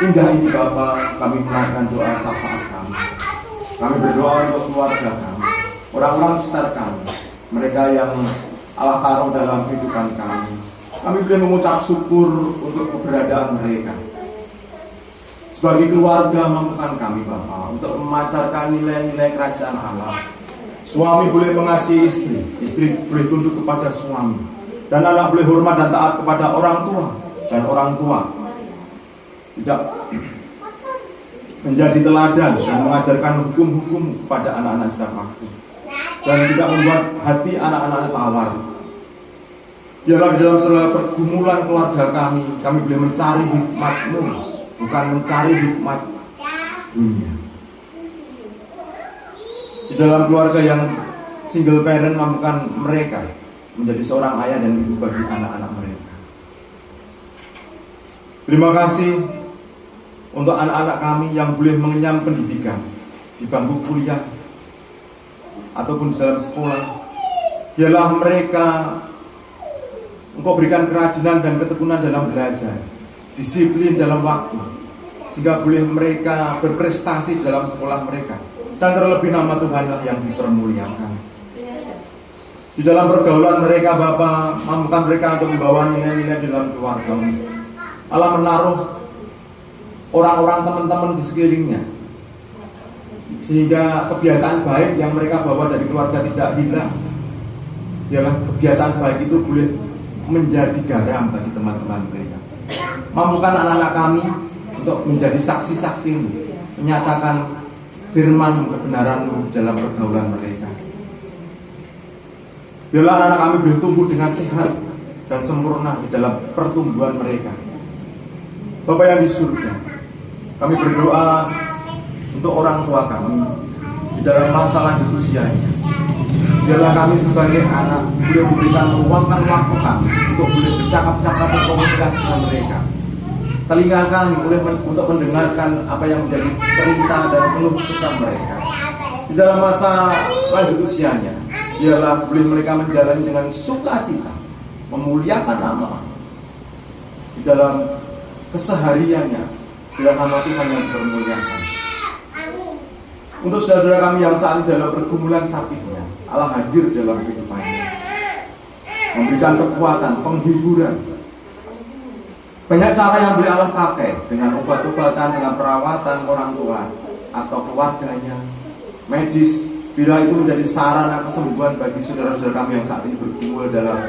indah ini Bapa, kami menaikkan doa syafaat kami. Kami berdoa untuk keluarga kami, orang-orang sekitar kami, mereka yang Allah taruh dalam kehidupan kami. Kami boleh mengucap syukur untuk keberadaan mereka. Sebagai keluarga, mampukan kami Bapa untuk memancarkan nilai-nilai kerajaan Allah. Suami boleh mengasihi istri, istri boleh tunduk kepada suami, dan anak boleh hormat dan taat kepada orang tua, dan orang tua tidak menjadi teladan dan mengajarkan hukum-hukum kepada anak-anak setiap waktu, dan tidak membuat hati anak-anak tawar. Biarlah di dalam segala pergumulan keluarga kami boleh mencari hikmat-Mu, bukan mencari hikmat dunia. Di dalam keluarga yang single parent, mampukan mereka menjadi seorang ayah dan ibu bagi anak-anak mereka. Terima kasih untuk anak-anak kami yang boleh mengenyam pendidikan di bangku kuliah ataupun di dalam sekolah. Biarlah mereka Engkau berikan kerajinan dan ketekunan dalam belajar, disiplin dalam waktu, sehingga boleh mereka berprestasi dalam sekolah mereka, dan terlebih nama Tuhanlah yang dipermuliakan. Di dalam pergaulan mereka Bapa, mampukan mereka untuk membawa nilai-nilai dalam keluarga. Allah menaruh orang-orang teman-teman di sekelilingnya, sehingga kebiasaan baik yang mereka bawa dari keluarga tidak hilang. Biarlah kebiasaan baik itu boleh menjadi garam bagi teman-teman mereka. Mampukan anak-anak kami untuk menjadi saksi-saksi-Mu, menyatakan firman kebenaran-Mu dalam pergaulan mereka. Biarlah anak kami boleh tumbuh dengan sehat dan sempurna di dalam pertumbuhan mereka. Bapa yang di surga, kami berdoa untuk orang tua kami di dalam masa lanjut usianya. Biarlah kami sebagai anak boleh memberikan meluangkan waktu kami untuk boleh bercakap-cakap dan komunikasi dengan mereka. Telinga kami boleh untuk mendengarkan apa yang menjadi perintah dan keluh kesah mereka. Di dalam masa lanjut usianya, biarlah boleh mereka menjalani dengan sukacita, memuliakan nama di dalam kesehariannya, biar nama Tuhan yang dipermuliakan. Untuk saudara-saudara kami yang saat ini dalam pergumulan sakitnya, Allah hadir dalam kehidupannya, memberikan kekuatan, penghiburan. Banyak cara yang boleh Allah pakai, dengan obat-obatan, dengan perawatan orang tua atau keluarganya, medis. Bila itu menjadi sarana kesembuhan bagi saudara-saudara kami yang saat ini bergumul dalam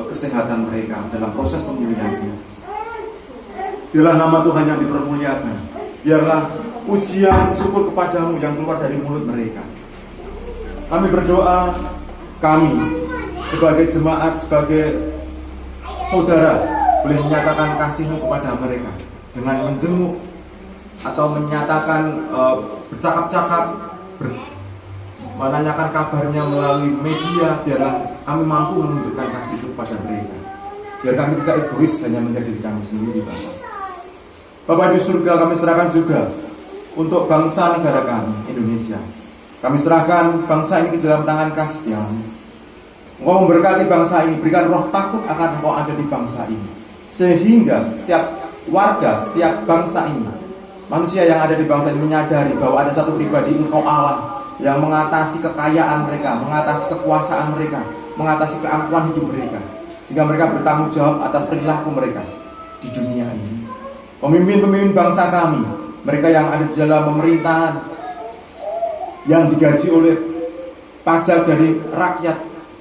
kesehatan mereka, dalam proses pemulihannya. Biarlah nama Tuhan yang dipermuliakan. Biarlah pujian syukur kepadamu yang keluar dari mulut mereka. Kami berdoa, kami sebagai jemaat, sebagai saudara, boleh menyatakan kasih-Mu kepada mereka dengan menjenguk atau menyatakan bercakap-cakap, menanyakan kabarnya melalui media. Biarlah kami mampu menunjukkan kasih itu kepada mereka. Biar kami tidak egois hanya menjadi diri kami sendiri, Bapak. Bapak di surga, kami serahkan juga untuk bangsa negara kami, Indonesia. Kami serahkan bangsa ini ke dalam tangan kasih-Mu. Engkau memberkati bangsa ini, berikan roh takut akan Engkau ada di bangsa ini, sehingga setiap warga, setiap bangsa ini, manusia yang ada di bangsa ini menyadari bahwa ada satu pribadi, Engkau Allah, yang mengatasi kekayaan mereka, mengatasi kekuasaan mereka, mengatasi keangkuhan hidup mereka, sehingga mereka bertanggung jawab atas perilaku mereka di dunia ini. Pemimpin-pemimpin bangsa kami, mereka yang ada di dalam pemerintahan, yang digaji oleh pajak dari rakyat,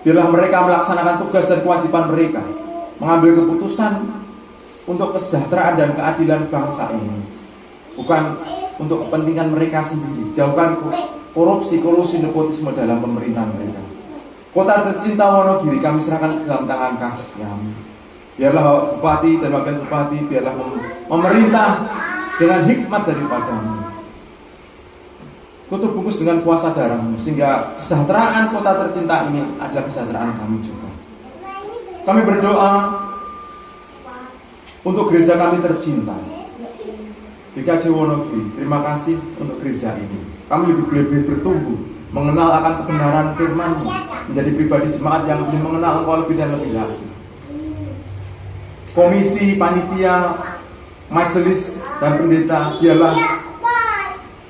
biarlah mereka melaksanakan tugas dan kewajiban mereka, mengambil keputusan untuk kesejahteraan dan keadilan bangsa ini, bukan untuk kepentingan mereka sendiri. Jauhkan korupsi, kolusi, nepotisme dalam pemerintahan mereka. Kota tercinta Wonogiri kami serahkan ke dalam tangan kasih-Mu. Biarlah bupati dan wakil bupati, biarlah memerintah dengan hikmat daripada-Mu. Kau terbungkus dengan kuasa darah-Mu, sehingga kesejahteraan kota tercinta ini adalah kesejahteraan kami juga. Kami berdoa untuk gereja kami tercinta, GKJ Wonogiri. Terima kasih untuk gereja ini. Kami lebih bertumbuh, mengenal akan kebenaran firman-Mu, menjadi pribadi jemaat yang lebih mengenal Engkau lebih dan lebih lagi. Komisi, panitia, majelis, dan pendeta, biarlah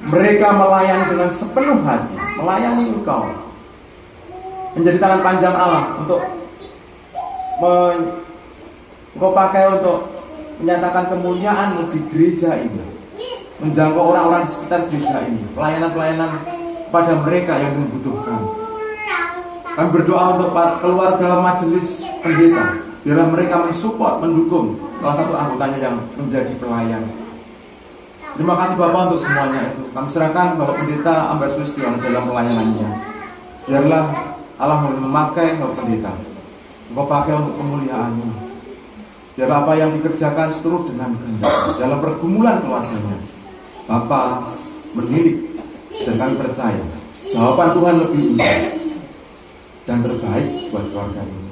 mereka melayani dengan sepenuh hati, melayani Engkau, menjadi tangan panjang Allah untuk Engkau pakai untuk menyatakan kemuliaan-Mu di gereja ini, menjangkau orang-orang di sekitar gereja ini, pelayanan-pelayanan pada mereka yang membutuhkan. Kami berdoa untuk keluarga majelis pendeta, biarlah mereka mensupport, mendukung salah satu anggotanya yang menjadi pelayan. Terima kasih Bapak untuk semuanya itu. Kami serahkan Bapak Pendeta Ambar Sulistiono dalam pelayanannya. Biarlah Allah memakai Bapak Pendeta, Engkau pakai untuk kemuliaan-Mu. Biarlah apa yang dikerjakan seturut dengan kehendak dalam pergumulan keluarganya, Bapak menilik, dan kami percaya jawaban Tuhan lebih indah dan terbaik buat keluarga ini.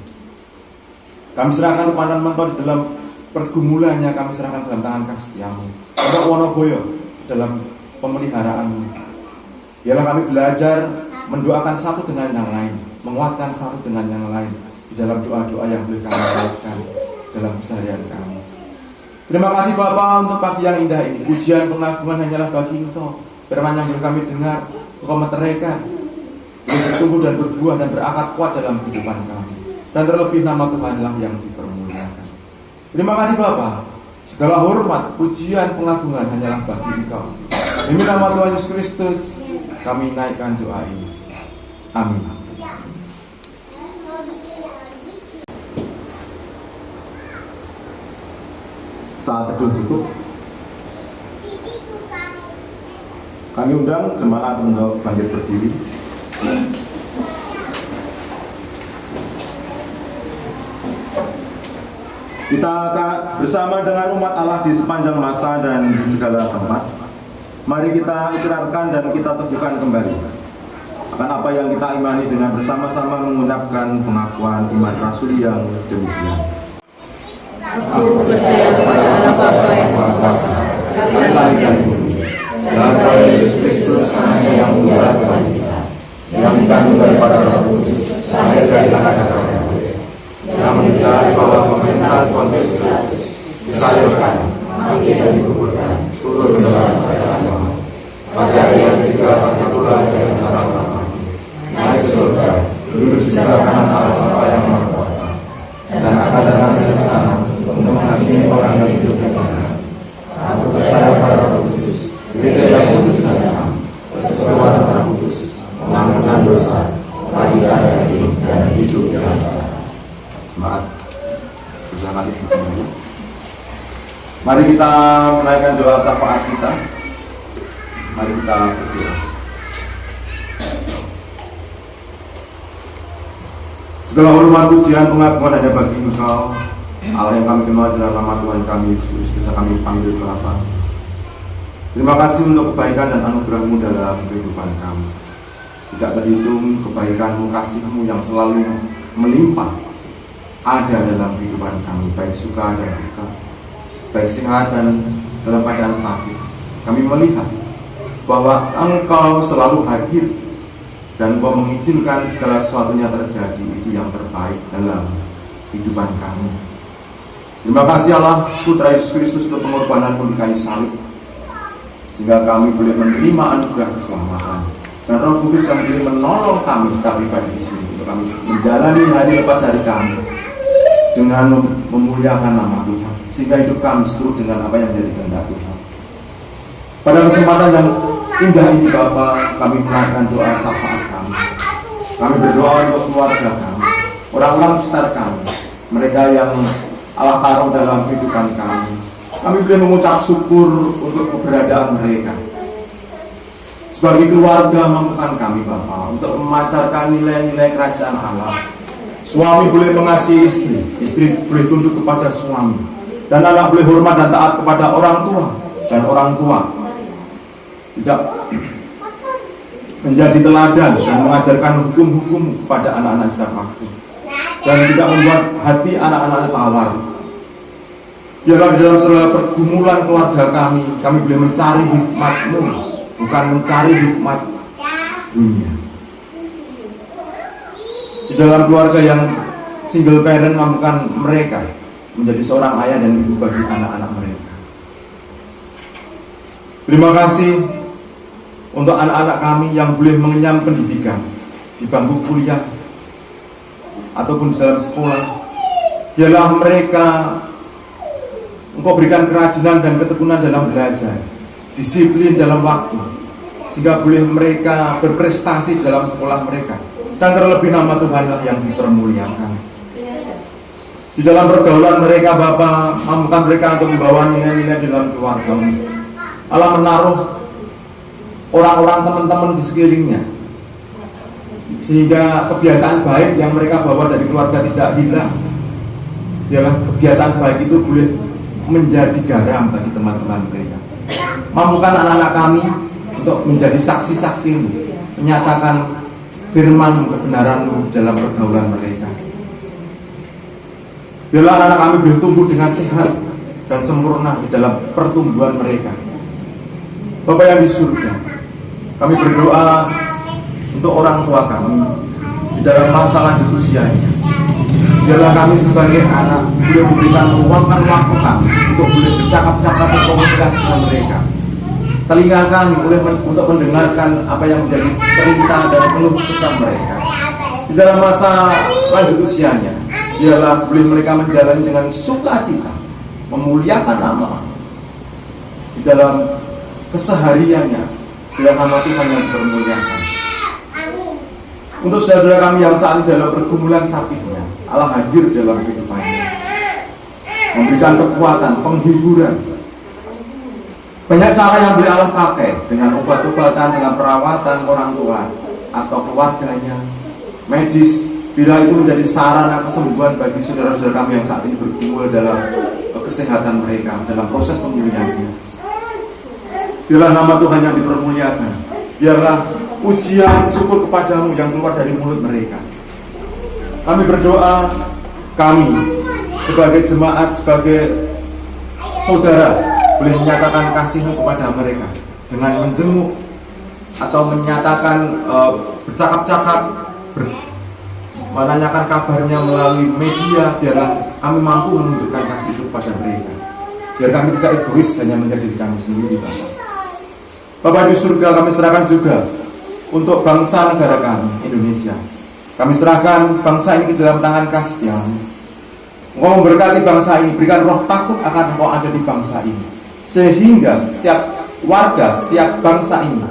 Kami serahkan kepada Engkau di dalam pergumulannya, kami serahkan dalam tangan kasih-Mu. Untuk Wonoboyo dalam pemeliharaan-Mu, biarlah kami belajar mendoakan satu dengan yang lain, menguatkan satu dengan yang lain di dalam doa-doa yang boleh kami lakukan dalam keseharian kami. Terima kasih Bapak untuk pagi yang indah ini. Pujian pengagungan hanyalah bagi Engkau. Firman yang boleh kami dengar, Engkau meteraikan, boleh bertumbuh dan berbuah dan berakar kuat dalam kehidupan kami. Dan terlebih nama Tuhanlah yang dipermuliakan. Terima kasih Bapak. Segala hormat, pujian, pengagungan hanyalah bagi Engkau. Demi nama Tuhan Yesus Kristus kami naikkan doa ini. Amin. Saat teduh cukup, kami undang jemaat untuk bangkit berdiri. Kita akan bersama dengan umat Allah di sepanjang masa dan di segala tempat. Mari kita ikrarkan dan kita teguhkan kembali akan apa yang kita imani dengan bersama-sama mengucapkan pengakuan iman rasuli yang demikian. Aku percaya kepada Allah Bapa yang Maha Kuasa, langit dan bumi, dan pada Yesus Kristus Anaknya yang tunggal Tuhan kita, yang dikandung daripada Roh Kudus, lahir dari anak Maria, yang meninggal di bawah pemerintahan Pontius Pilatus, disalibkan, mati dan dikuburkan, turun ke dalam kerajaan Allah. Pada hari yang ketiga bangkitlah dari antara orang mati, naik ke surga, duduk di sebelah kanan Allah Bapa yang Maha Kuasa, dan akan datang dari sana untuk menghakimi orang yang hidup dan mati. Aku percaya pada Roh Kudus, gereja yang kudus dan damai, persekutuan Roh Kudus, pengampunan dosa, panggilan dari dan hidup yang kekal. Jemaat bersama ibu kembali. Mari kita menaikkan doa syafaat kita. Mari kita berdoa. Segala hormat, pujian, pengagungan hanya bagi Engkau, Allah yang kami kenal dalam nama Tuhan kami Yesus Kristus, kami panggil Bapa. Terima kasih untuk kebaikan dan anugerah-Mu dalam kehidupan kami. Tidak terhitung kebaikan-Mu, kasih-Mu yang selalu melimpah ada dalam kehidupan kami, baik suka dan duka, baik sehat dan dalam keadaan sakit. Kami melihat bahwa Engkau selalu hadir dan Engkau mengizinkan segala sesuatunya terjadi, itu yang terbaik dalam kehidupan kami. Terima kasih Allah, Putra Yesus Kristus, untuk pengorbanan-Mu di kayu salib, sehingga kami boleh menerima anugerah keselamatan, dan Roh Kudus yang boleh menolong kami secara pribadi di sini untuk kami menjalani hari lepas hari kami dengan memuliakan nama Tuhan, sehingga hidup kami seturut dengan apa yang menjadi kehendak Tuhan. Pada kesempatan yang indah ini Bapa, kami menaikkan doa syafaat kami. Kami berdoa untuk keluarga kami, orang-orang sekitar kami, mereka yang Allah taruh dalam kehidupan kami. Kami boleh mengucap syukur untuk keberadaan mereka. Sebagai keluarga, mampukan kami Bapa untuk memancarkan nilai-nilai kerajaan Allah. Suami boleh mengasihi istri, istri boleh tunduk kepada suami, dan anak boleh hormat dan taat kepada orang tua, dan orang tua tidak menjadi teladan dan mengajarkan hukum-hukum kepada anak-anak setiap waktu, dan tidak membuat hati anak-anak tawar. Biarlah di dalam segala pergumulan keluarga kami boleh mencari hikmat-Mu, bukan mencari hikmat dunia. Di dalam keluarga yang single parent, mampukan mereka menjadi seorang ayah dan ibu bagi anak-anak mereka. Terima kasih untuk anak-anak kami yang boleh mengenyam pendidikan di bangku kuliah ataupun di dalam sekolah. Biarlah mereka Engkau berikan kerajinan dan ketekunan dalam belajar, disiplin dalam waktu, sehingga boleh mereka berprestasi dalam sekolah mereka, dan terlebih nama Tuhan yang dipermuliakan. Di dalam pergaulan mereka Bapa, mampukan mereka untuk membawa nilai-nilai dalam keluarga. Allah menaruh orang-orang teman-teman di sekelilingnya, sehingga kebiasaan baik yang mereka bawa dari keluarga tidak hilang. Biarlah kebiasaan baik itu boleh menjadi garam bagi teman-teman mereka. Mampukan anak-anak kami untuk menjadi saksi-saksi-Mu, menyatakan firman kebenaran-Mu dalam pergaulan mereka. Biarlah anak-anak kami boleh tumbuh dengan sehat dan sempurna di dalam pertumbuhan mereka. Bapa yang di surga, kami berdoa untuk orang tua kami di dalam masa lanjut usianya. Biarlah kami sebagai anak boleh memberikan meluangkan waktu kami untuk boleh bercakap-cakap dan komunikasi dengan mereka. Telinga kami boleh untuk mendengarkan apa yang menjadi perintah dan keluh kesah mereka. Di dalam masa lanjut usianya, biarlah boleh mereka menjalani dengan sukacita, memuliakan nama di dalam kesehariannya, biar nama Tuhan yang dipermuliakan. Untuk saudara-saudara kami yang saat ini dalam pergumulan sakitnya, Allah hadir dalam kehidupannya, memberikan kekuatan, penghiburan. Banyak cara yang boleh Allah pakai, dengan obat-obatan, dengan perawatan orang tua atau keluarganya, medis. Bila itu menjadi sarana kesembuhan bagi saudara-saudara kami yang saat ini bergumul dalam kesehatan mereka, dalam proses pemulihannya. Biarlah nama Tuhan yang dipermuliakan. Biarlah pujian syukur kepadamu yang keluar dari mulut mereka. Kami berdoa, kami sebagai jemaat, sebagai saudara, boleh menyatakan kasih-Mu kepada mereka dengan menjenguk atau menyatakan bercakap-cakap, menanyakan kabarnya melalui media. Biarlah kami mampu menunjukkan kasih itu kepada mereka. Biar kami tidak egois hanya menjadi diri kami sendiri, Bapak. Bapa di surga, kami serahkan juga untuk bangsa negara kami, Indonesia. Kami serahkan bangsa ini ke dalam tangan kasih-Mu. Engkau memberkati bangsa ini, berikan roh takut akan Engkau ada di bangsa ini, sehingga setiap warga, setiap bangsa ini,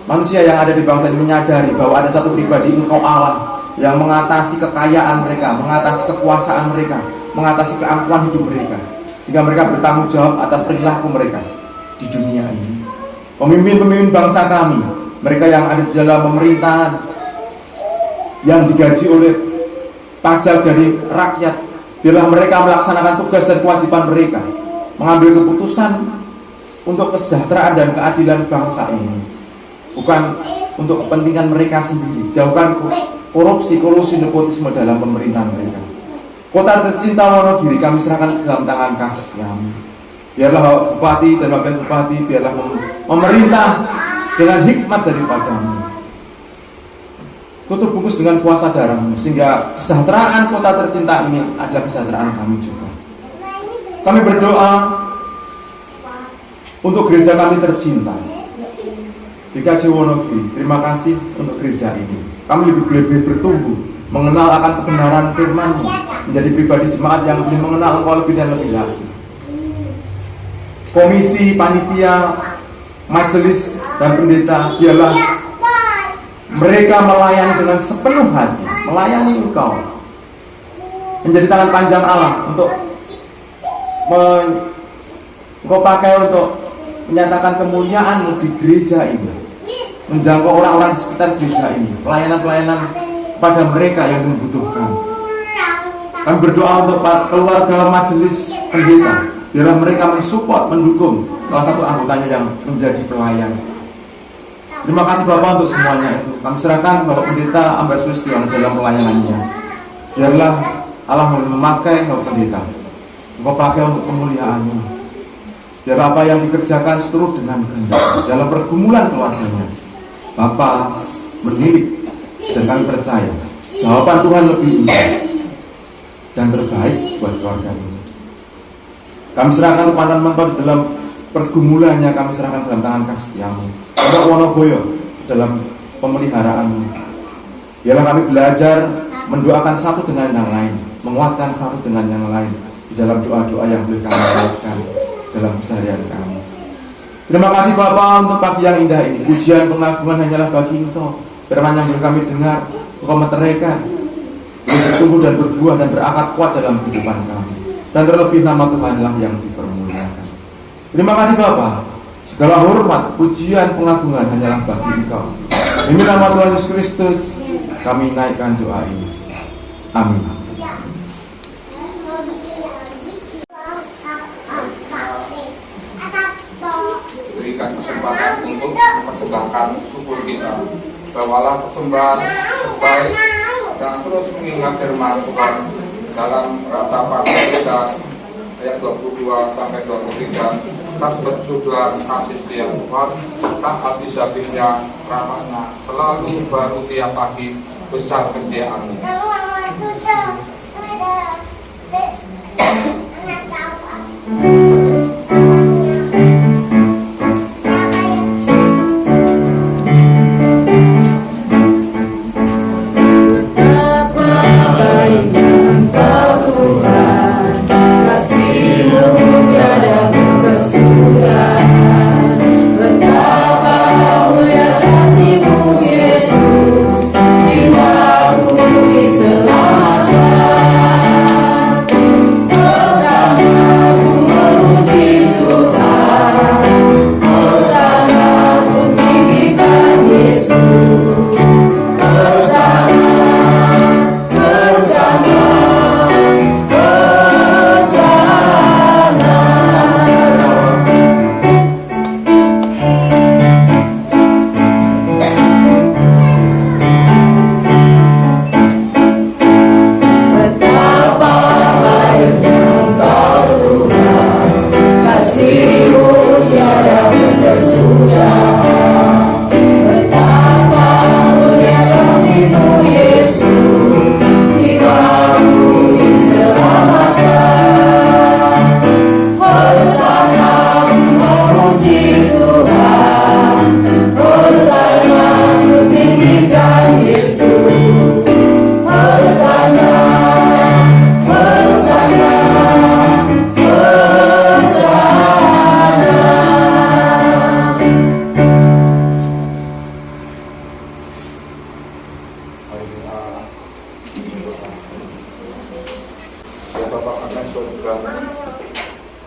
manusia yang ada di bangsa ini menyadari bahwa ada satu pribadi, Engkau Allah, yang mengatasi kekayaan mereka, mengatasi kekuasaan mereka, mengatasi keangkuhan hidup mereka, sehingga mereka bertanggung jawab atas perilaku mereka di dunia ini. Pemimpin-pemimpin bangsa kami, mereka yang ada di dalam pemerintahan, yang digaji oleh pajak dari rakyat, biarlah mereka melaksanakan tugas dan kewajiban mereka, mengambil keputusan untuk kesejahteraan dan keadilan bangsa ini, bukan untuk kepentingan mereka sendiri. Jauhkan korupsi, kolusi, nepotisme dalam pemerintahan mereka. Kota tercinta Wonogiri kami serahkan ke dalam tangan kasih-Mu. Biarlah bupati dan wakil bupati, biarlah memerintah dengan hikmat daripada-Mu. Kau terbungkus dengan kuasa darah-Mu, sehingga kesejahteraan kota tercinta ini adalah kesejahteraan kami juga. Kami berdoa untuk gereja kami tercinta, GKJ Wonogiri. Terima kasih untuk gereja ini. Kami lebih bertumbuh, mengenal akan kebenaran firman-Mu, menjadi pribadi jemaat yang lebih mengenal Engkau lebih dan lebih lagi. Komisi, panitia, majelis, dan pendeta, biarlah mereka melayani dengan sepenuh hati, melayani Engkau, menjadi tangan panjang Allah untuk Engkau pakai untuk menyatakan kemuliaan-Mu di gereja ini, menjangkau orang-orang di sekitar gereja ini, pelayanan-pelayanan pada mereka yang membutuhkan. Kami berdoa untuk keluarga majelis pendeta, biarlah mereka mensupport, mendukung salah satu anggotanya yang menjadi pelayan. Terima kasih Bapak untuk semuanya itu. Kami serahkan Bapak Pendeta Ambas Wistion dalam pelayanannya. Biarlah Allah memakai Bapak Pendeta, Engkau pakai untuk kemuliaan-Mu. Biar apa yang dikerjakan seturut dengan kehendak dalam pergumulan keluarganya, Bapak menilik, dan kami percaya jawaban Tuhan lebih indah dan terbaik buat keluarga ini. Kami serahkan kepada Engkau dalam pergumulannya, kami serahkan dalam tangan kasih-Mu. Untuk Wonoboyo dalam pemeliharaan-Mu, biarlah kami belajar mendoakan satu dengan yang lain, menguatkan satu dengan yang lain di dalam doa-doa yang boleh kami lakukan dalam keseharian kami. Terima kasih Bapak untuk pagi yang indah ini. Pujian pengagungan hanyalah bagi Engkau. Firman yang boleh kami dengar, Engkau meteraikan, boleh bertumbuh dan berbuah dan berakar kuat dalam kehidupan kami. Dan terlebih nama Tuhanlah yang dipermuliakan. Terima kasih Bapak. Segala hormat, pujian, pengagungan hanyalah bagi Engkau. Demi nama Tuhan Yesus Kristus, kami naikkan doa ini. Amin. Berikan kesempatan untuk mempersembahkan syukur kita. Bawalah persembahan terbaik dan terus mengingat firman Tuhan dalam ratapan kita ayat 22 sampai 23. Atas bersyukuran kasih setia Tuhan, tak habis-habisnya rahmat-Nya, selalu baru tiap pagi, besar kesetiaan-Mu.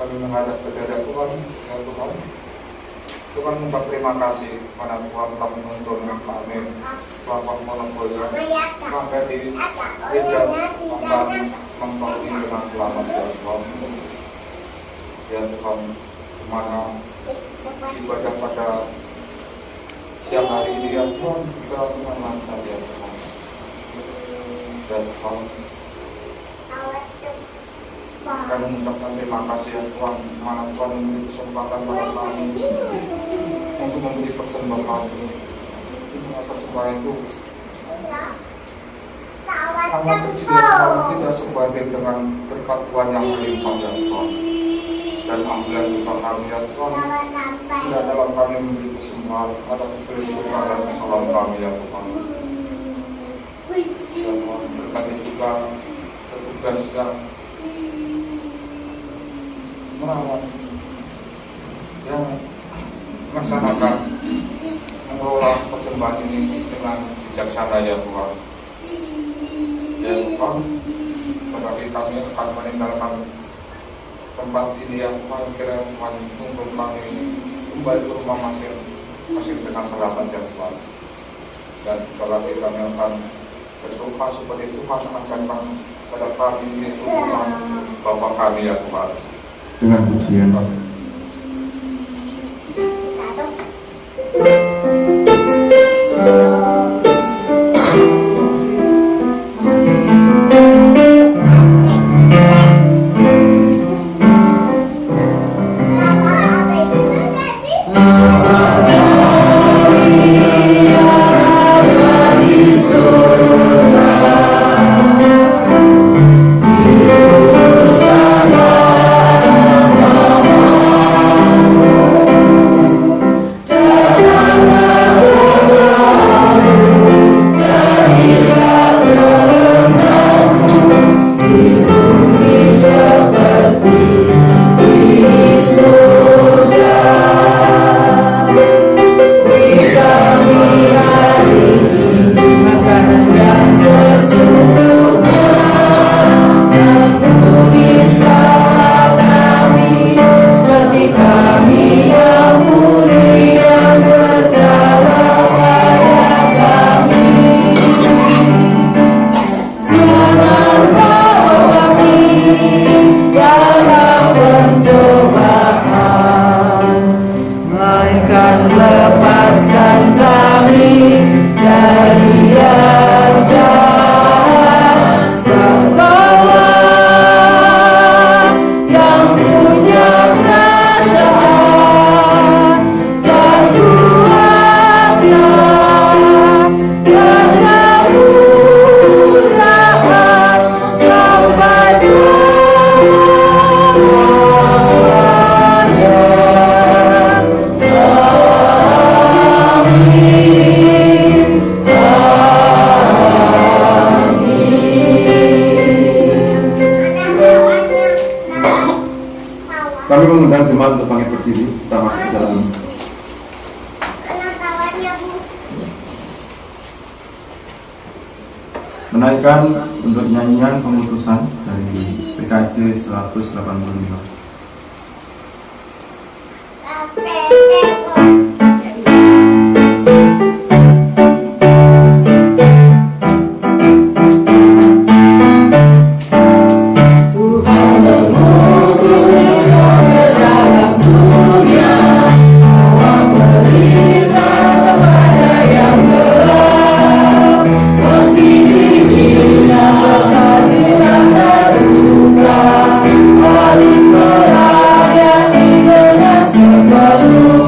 Kami menghadap kepada Tuhan, ya Tuhan. Tuhan mengucap terima kasih kepada Tuhan telah menuntun kami Tuhan Wonoboyo sampai di gereja Tuhan membawa dengan selamat ya Tuhan. Ya Tuhan, dimana ibadah pada siang hari ini ya Tuhan juga Tuhan lancar ya Tuhan. Ya Tuhan, kami mengucapkan terima kasih ya Tuhan, mana Tuhan memberi kesempatan pada kami untuk memberi persembahan. Persembahan itu Amat kecil tidak sebagai dengan berkat Tuhan yang melimpah ya Tuhan. Dan ambilan dosa kami ya Tuhan. Tidak dalam kami memberi kesembuhan atas dosa dan kesalahan kami ya Tuhan. Ya Tuhan, berkati juga petugas yang merawat, yang melaksanakan, mengelola persembahan ini dengan bijaksana ya Tuhan. Ya Tuhan, tetapi kami akan meninggalkan tempat ini ya Tuhan, kira Tuhan tunggu kami kembali ke rumah masing dengan selamat ya Tuhan. Dan tetapi kami akan berdoa seperti Tuhan ajarkan pada kami ini Tuhan Bapa kami ya Tuhan. Dengan pujian. Lepaskan kami dari yang jahat, Engkaulah yang punya kerajaan dan kuasa dan kemuliaan sampai selamanya. Kami mengundang jemaat untuk bangkit berdiri. Kita masuk ke dalam menaikkan untuk nyanyian pemutusan dari PKJ 185. Harus melayani dengan sepenuh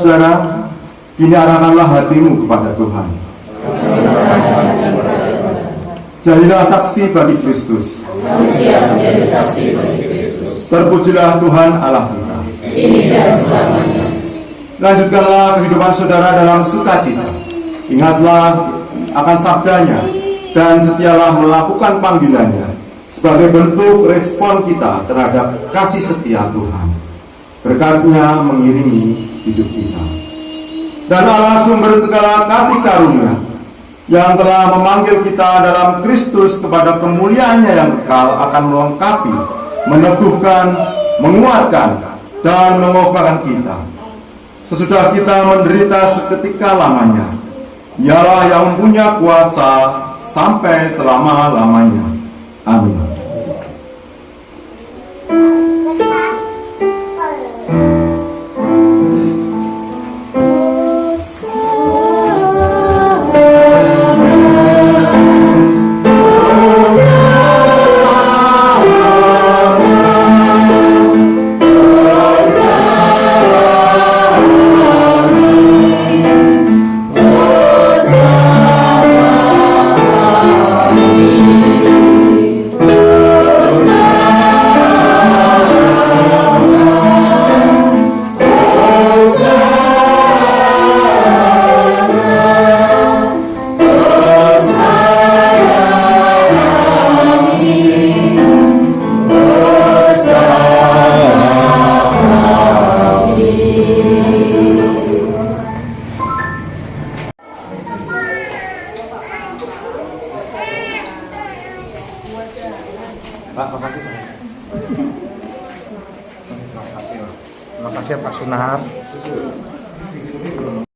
saudara-saudara, kini arahkanlah hatimu kepada Tuhan. Jadilah saksi bagi Kristus. Terpujilah Tuhan Allah kita. Lanjutkanlah kehidupan saudara dalam sukacita. Ingatlah akan sabdanya dan setialah melakukan panggilannya sebagai bentuk respon kita terhadap kasih setia Tuhan. Berkat-Nya mengiringi hidup kita. Dan Allah sumber segala kasih karunia yang telah memanggil kita dalam Kristus kepada kemuliaan-Nya yang kekal akan melengkapi, meneguhkan, menguatkan, dan mengobarkan kita. Sesudah kita menderita seketika lamanya, Dialah yang punya kuasa sampai selama-lamanya. Amin. Pak, makasih Pak. Makasih ya Pak Sunar.